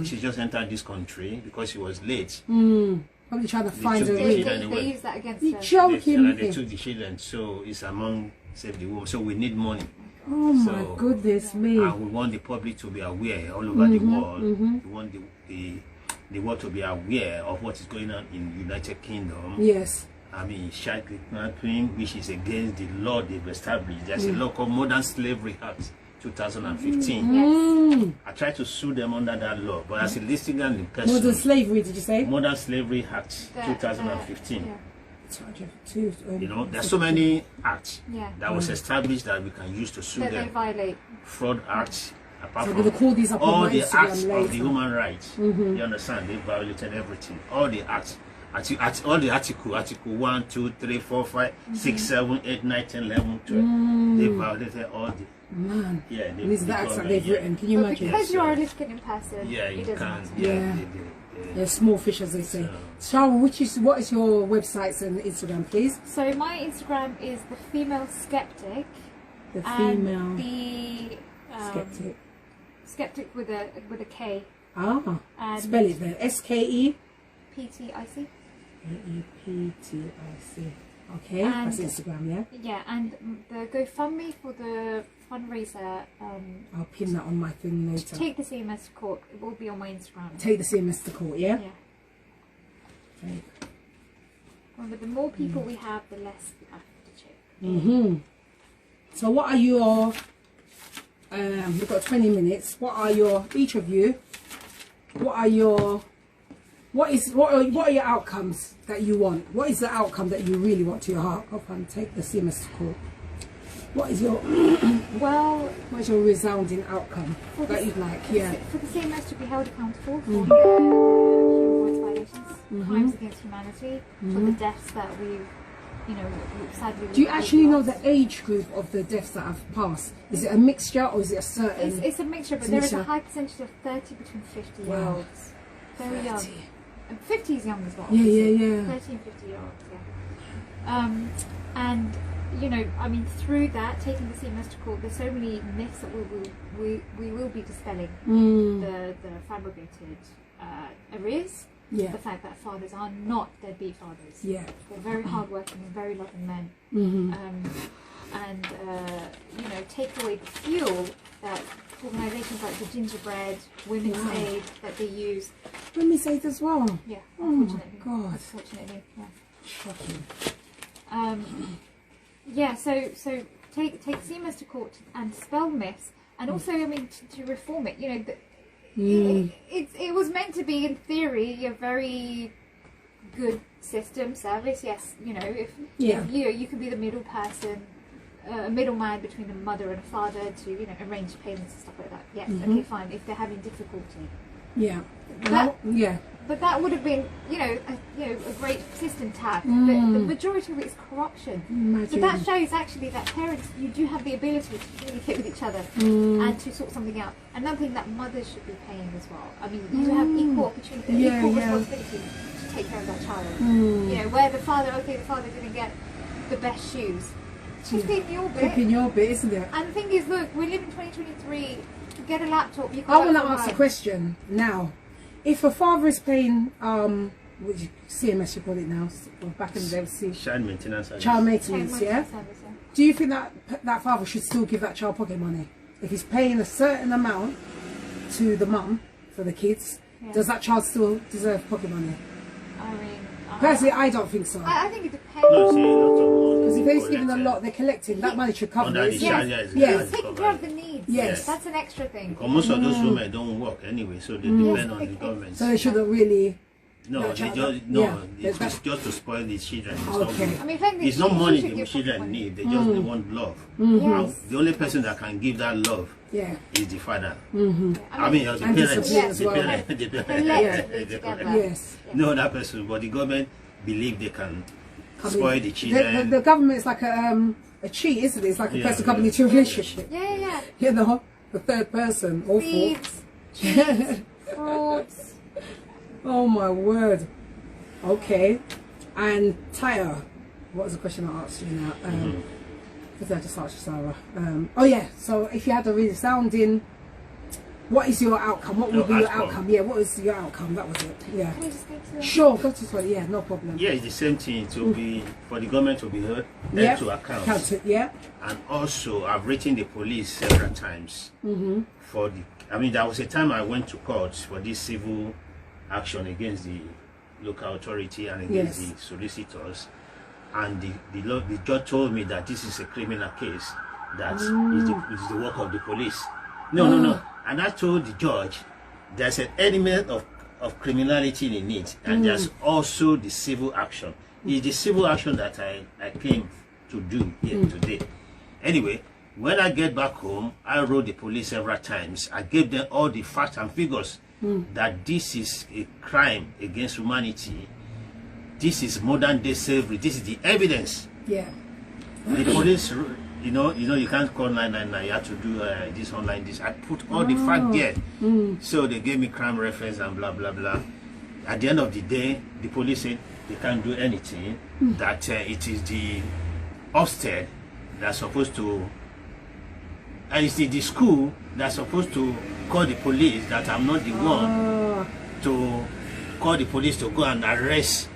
she just entered this country because she was late. Probably trying to find a way. They use that against her. Joking. They took the children, so it's among Save the Woman. So we need money. Oh my goodness me! And we want the public to be aware all over the world. We want the world to be aware of what is going on in the United Kingdom. Yes. I mean, child kidnapping, which is against the law they've established. There's a law called Modern Slavery Act 2015. Yes. I tried to sue them under that law, but as a listing and person. Modern slavery, did you say? Modern Slavery Act 2015. You know, there's so many acts that was established that we can use to sue them. They violate. Fraud acts. Apart So from call these up all on the Instagram acts later. of the human rights, you understand? They violated everything. All the acts, all the article 1, 2, 3, 4, 5, 6, 7, 8, 9, 10, 11, 12. They violated all the. Man. Yeah, these are the acts that they've written. Can you imagine? Because you are a litigant person. Yeah, you can. Matter. They're small fish, as they say. Sharon, what is your websites and Instagram, please? So my Instagram is the female skeptic. The female skeptic. Skeptic with a K. Ah. Spell it then. SKE. PTIC. AEPTIC. Okay, And that's Instagram, yeah? Yeah, and the GoFundMe for the fundraiser. I'll pin that on my thing later. Take the CMS to court. It will be on my Instagram. Take the CMS to court, yeah? Yeah. Okay. Remember, the more people we have, the less we have to check. So what are your... we've got 20 minutes. What are each of you, what are your outcomes that you want? What is the outcome that you really want to your heart? Up and take the CMS to court. What is your what is your resounding outcome that you'd like? For the CMS to be held accountable for human rights violations, crimes against humanity, for the deaths that we've, sadly. Do you actually know the age group of the deaths that have passed? Is it a mixture or is it a certain? It's a mixture, but there is a high percentage of 30 between 50-year-olds. very young. 50 is young as well. Yeah. 13, 50-year-olds, yeah. And, you know, I mean, through that, taking the CMS to court, there's so many myths that we will be dispelling. The fabricated arrears. Yeah. The fact that fathers are not deadbeat fathers. Yeah. They're very hardworking and very loving men. And, you know, take away the fuel that organisations like the Gingerbread, Women's Aid, that they use. Women's Aid as well? Yeah, unfortunately. Oh my God. Unfortunately, yeah. Shocking. Yeah, so take CMS to court and dispel myths, and also, I mean, to reform it. You know, it was meant to be, in theory, a very good system, service. Yes, you know, if you could be the middle person, a middleman between a mother and a father to, you know, arrange payments and stuff like that. Yes, okay, fine. If they're having difficulty. Yeah. But that would have been, you know, a great system to have. But the majority of it is corruption. Imagine. So that shows actually that parents, you do have the ability to communicate with each other and to sort something out. Another thing that mothers should be paying as well. I mean, you have equal opportunity, equal responsibility to take care of that child. You know, where the father didn't get the best shoes. Just in your bit. In your bit, isn't it? And the thing is, look, we live in 2023. Get a laptop. You I want to ask a question now. If a father is paying, which CMS you call it now, back in the day, child maintenance. Child maintenance, yeah. Do you think that father should still give that child pocket money if he's paying a certain amount to the mum for the kids? Yeah. Does that child still deserve pocket money? I mean, personally, I don't think so. I think it depends. Because if he's giving a lot, they're collecting. That money should cover it. Yes, taking care of the needs. Yes, that's an extra thing. Because most of those women don't work anyway, so they depend on the government. So they shouldn't really. No, it's just to spoil the children. Okay. I mean, it's not money the children need. They just they want love. Yes. The only person that can give that love is the father. I mean, the parents. Yes. No other person, but the government believe they can spoil the children. The government is like a cheat, isn't it? It's like a person coming into a relationship. Yeah. You know, the third person. Awful. Thieves, cheats, frauds. Oh my word. Okay. And Tyre, what was the question I asked you now? Because I just asked you, Sarah. Oh yeah. So if you had a resounding, what is your outcome? What would be your outcome? Yeah. What is your outcome? That was it. Yeah. Can I just go to sure. Go to the toilet. Yeah. No problem. Yeah, it's the same thing. To be for the government to be held to account. Counted. Yeah. And also, I've written the police several times for the. I mean, there was a time I went to court for this civil action against the local authority and against the solicitors, and the judge told me that this is a criminal case, that is the work of the police. No. And I told the judge there's an element of criminality in it, and there's also the civil action. It's the civil action that I came to do here today. Anyway, when I get back home, I wrote the police several times. I gave them all the facts and figures that this is a crime against humanity. This is modern day slavery. This is the evidence. Yeah. The police, you know, you can't call 999. You have to do this online. This I put all the fact there. So they gave me crime reference and blah blah blah. At the end of the day, the police said they can't do anything. That it is the Ofsted that's supposed to. And it's the school that's supposed to call the police, that I'm not the one to call the police to go and arrest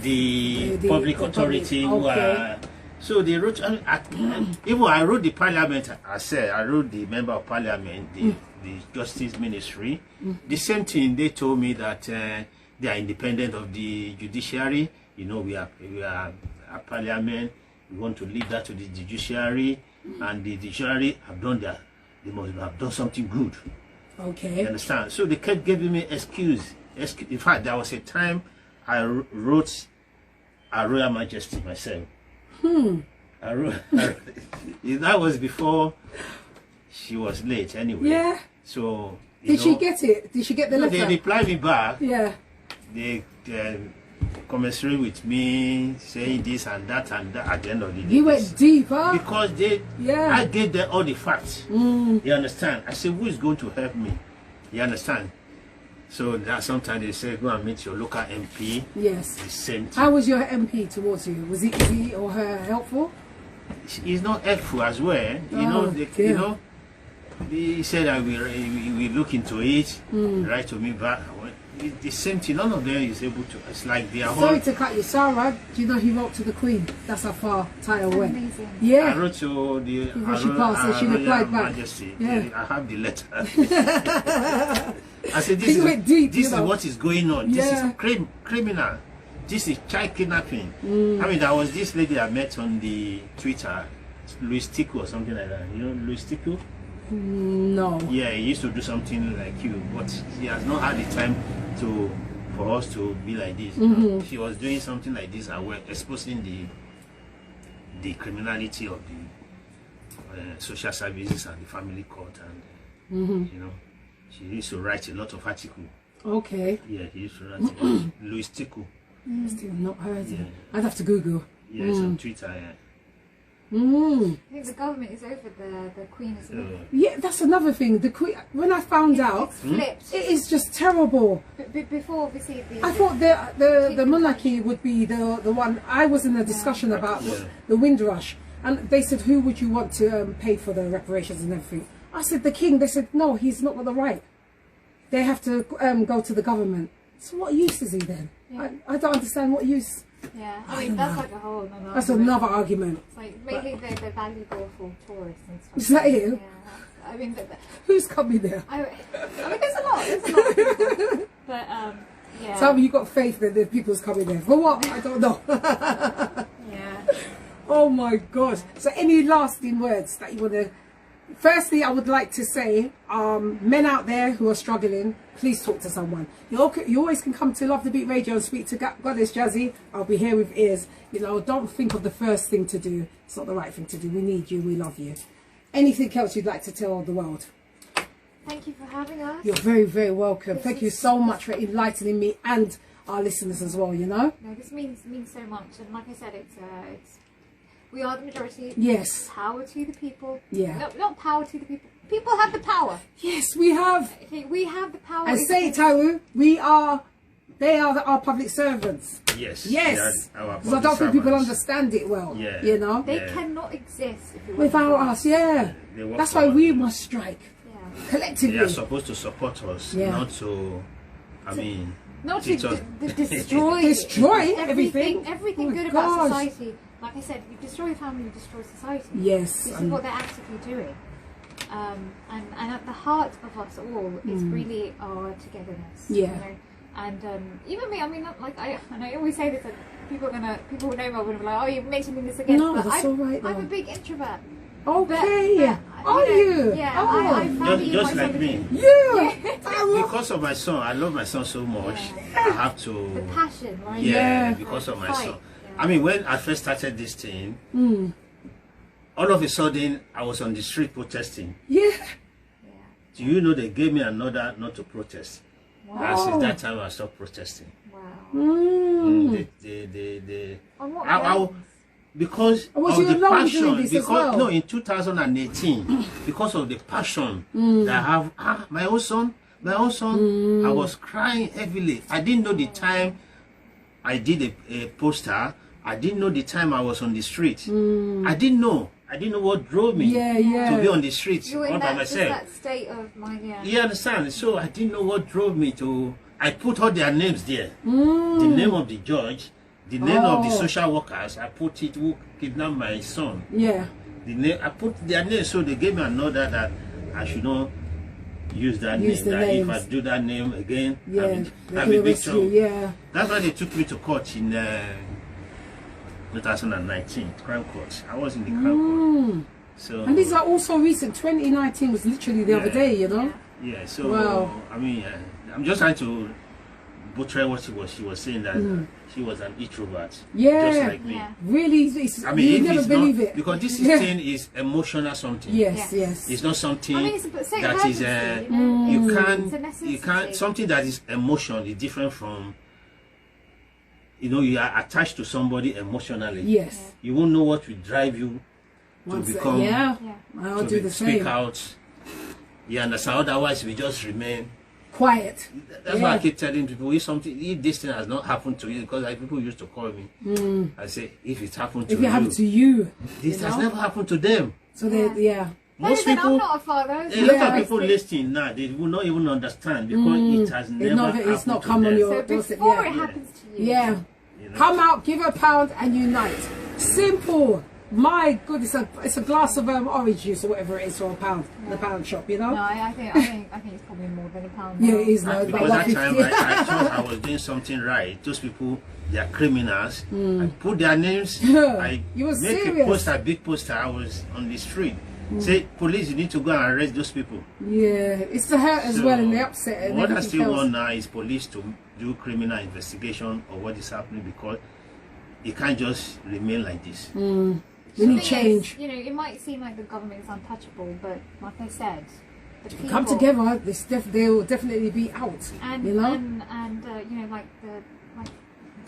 the public authority who are. So they wrote, even I wrote the parliament, I wrote the member of parliament, the justice ministry. The same thing, they told me that they are independent of the judiciary. You know, we are a parliament, we want to leave that to the judiciary. And the judiciary have done that. They must have done something good. Okay. You understand? So they kept giving me excuse. In fact, there was a time I wrote a Royal Majesty myself. I wrote, that was before she was late anyway. Yeah. So did she get it? Did she get the letter? They replied me back. Yeah. They commensurate with me saying this and that at the end of the day. You went deep, huh? Because I gave them all the facts. You understand? I said, who is going to help me? You understand? So that sometimes they say go and meet your local MP. Yes. The same thing. How was your MP towards you? Was he or her helpful? He's not helpful as well. You know, he said that we look into it, write to me back. The same thing. None of them is able to. It's like they are. Sorry to cut you, Sarah. Do you know he wrote to the Queen? That's how far Tyler went. Amazing. Yeah. I wrote to the. Before she passed, so she replied back. Majesty. Yeah. I have the letter. I said, He went deep, this is what is going on. Yeah. This is criminal. This is child kidnapping. I mean, there was this lady I met on the Twitter, Louis Tico or something like that. You know Louis Tico? No. Yeah, he used to do something like you, but he has not had the time for us to be like this. She was doing something like this and we're exposing the criminality of the social services and the family court, and you know, she used to write a lot of articles. Okay. Yeah, he used to write Louis Tico. Still not heard it. I'd have to Google. Yeah, it's on Twitter. Yeah. I think the government is over the Queen, isn't it? Yeah, that's another thing. The Queen. When I found out, It's flipped. it is just terrible. Before, obviously, I thought the monarchy would be the one. I was in a discussion about the Windrush, and they said, who would you want to pay for the reparations and everything? I said the king. They said no, he's not got the right. They have to go to the government. So what use is he then? Yeah. I don't understand what use. Yeah, I mean, that's like a whole another That's argument. another argument. It's like, mainly they're valuable for tourists and stuff. Is that it? Yeah, I mean, Who's coming there? I mean, there's a lot of people. But, yeah. Tell me you got faith that the people's coming there. For what? I don't know. Yeah. Oh my gosh. So any lasting words that you want to... Firstly, I would like to say, men out there who are struggling, please talk to someone. You always can come to Love the Beat Radio and speak to Goddess Jazzy. I'll be here with ears. You know, don't think of the first thing to do. It's not the right thing to do. We need you. We love you. Anything else you'd like to tell the world? Thank you for having us. You're very, very welcome. Thank you so much for enlightening me and our listeners as well, you know? No, this means so much. And like I said, it's we are the majority. Yes. Power to the people. Yeah. No, not power to the people. People have the power. Yes, we have. Okay, we have the power. And say it, Taru, they are our public servants. Yes. Yes. Because I don't think people understand it well. Yeah. You know? They cannot exist if it Without wasn't for us, yeah. That's why we must strike. Yeah. Collectively. They are supposed to support us, not to, I mean... Not to destroy everything. Everything Oh good about society. Like I said, you destroy your family, you destroy society. Yes. This is what they're actively doing. And at the heart of us all is really our togetherness. Yeah. You know? And even me, I mean, not like and I always say this, that people will know me and be like, oh, you're mentioning this again. No, but that's all right. I'm a big introvert. Okay. But, are you? Yeah. Oh. I value just myself like me. Yeah. Because of my son, I love my son so much. Yeah. I have to. The passion, right? Yeah, because of my Fight. son. Yeah. I mean, when I first started this thing, all of a sudden I was on the street protesting. Yeah. Do you know they gave me an order not to protest? Wow. And since that time I stopped protesting. Wow. On what grounds? Because was of you the alone passion. doing this as well? No, in 2018, because of the passion that I have. My own son, I was crying heavily. I didn't know the time I did a poster. I didn't know the time I was on the street. I didn't know what drove me to be on the street You were all in by that, myself. that state of mind, yeah. You understand? So I didn't know what drove me to. I put all their names there. The name of the judge, the name of the social workers. I put it who kidnapped my son. Yeah. The name. I put their names, so they gave me an order that I should not use that name. That if I do that name again, I'll be big trouble. Yeah. That's why they took me to court in 2019, crime court. I was in the crime court. So. And these are also recent. 2019 was literally the other day, you know. Yeah. So I mean, I'm just trying to portray what she was saying, that she was an introvert, just like me. Yeah. Really, I mean, you never believe it, because this thing is emotional something. Yes, yes. It's not something I mean, that is you can't something that is emotion is different from, you know, you are attached to somebody emotionally. Yes. You won't know what will drive you to become. I'll do the speak same. out. You understand? Otherwise, we just remain quiet. That's why I keep telling people, if this thing has not happened to you, because like people used to call me, I say, if it happened to you, happened to you, this has never happened to them. So they, most people, I'm not a father. a lot of people listening now, they will not even understand because it has never it's not happened come to on them. your So before it happens to you. Yeah. You know? Come out, give a £1 and unite. Simple. My goodness, it's a glass of orange juice or whatever it is for £1 in the pound shop, you know? No, I think it's probably more than £1. Yeah, it is now. Because that time I thought I was doing something right. Those people, they are criminals. I put their names. I You were make serious? a poster, big poster. I was on the street. Say, police, you need to go and arrest those people. Yeah, it's the hurt as well and the upset and what I everything still else. want now is police to do criminal investigation of what is happening, because it can't just remain like this. We need change. You know, it might seem like the government is untouchable, but like I said, the people Come together, they will definitely be out. and you know? and you know, like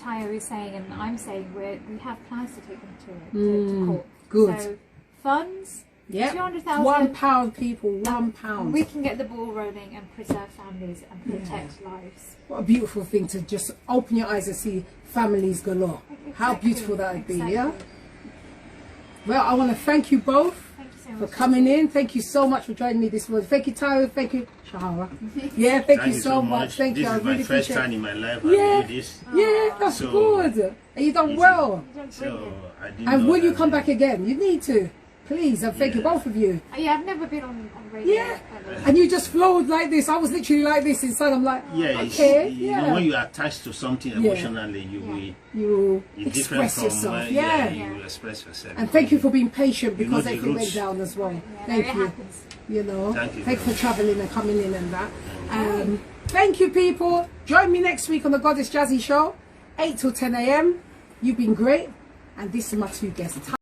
Tayo is saying, and I'm saying, we have plans to take them to court. Good. So funds. Yeah. 200,000. £1, people. £1. We can get the ball rolling and preserve families and protect lives. What a beautiful thing to just open your eyes and see families galore. How beautiful that would be, yeah? Well, I want to thank you both for coming in. Thank you so much for joining me this morning. Thank you, Tayo. Thank you, Saharah. Yeah, thank you so much. Thank you. This I is my really first appreciate time in my life Yeah. I do this. Yeah, that's good. And you done well. So I didn't And know will you that. come back again? You need to. Please, and thank you, both of you. Yeah, I've never been on radio. Yeah. And you just flowed like this. I was literally like this inside. I'm like, Yeah, okay, you know, when you're attached to something emotionally, You you're different express from yourself. when, Yeah. you will express yourself. And thank you for being patient, You know because the everything went roots. down as well. Yeah, Thank it you. happens. You know, Thank you thanks very for traveling and coming in and that. Thank you, people. Join me next week on the Goddess Jazzy Show, 8 till 10 a.m. You've been great, and this is my two guests.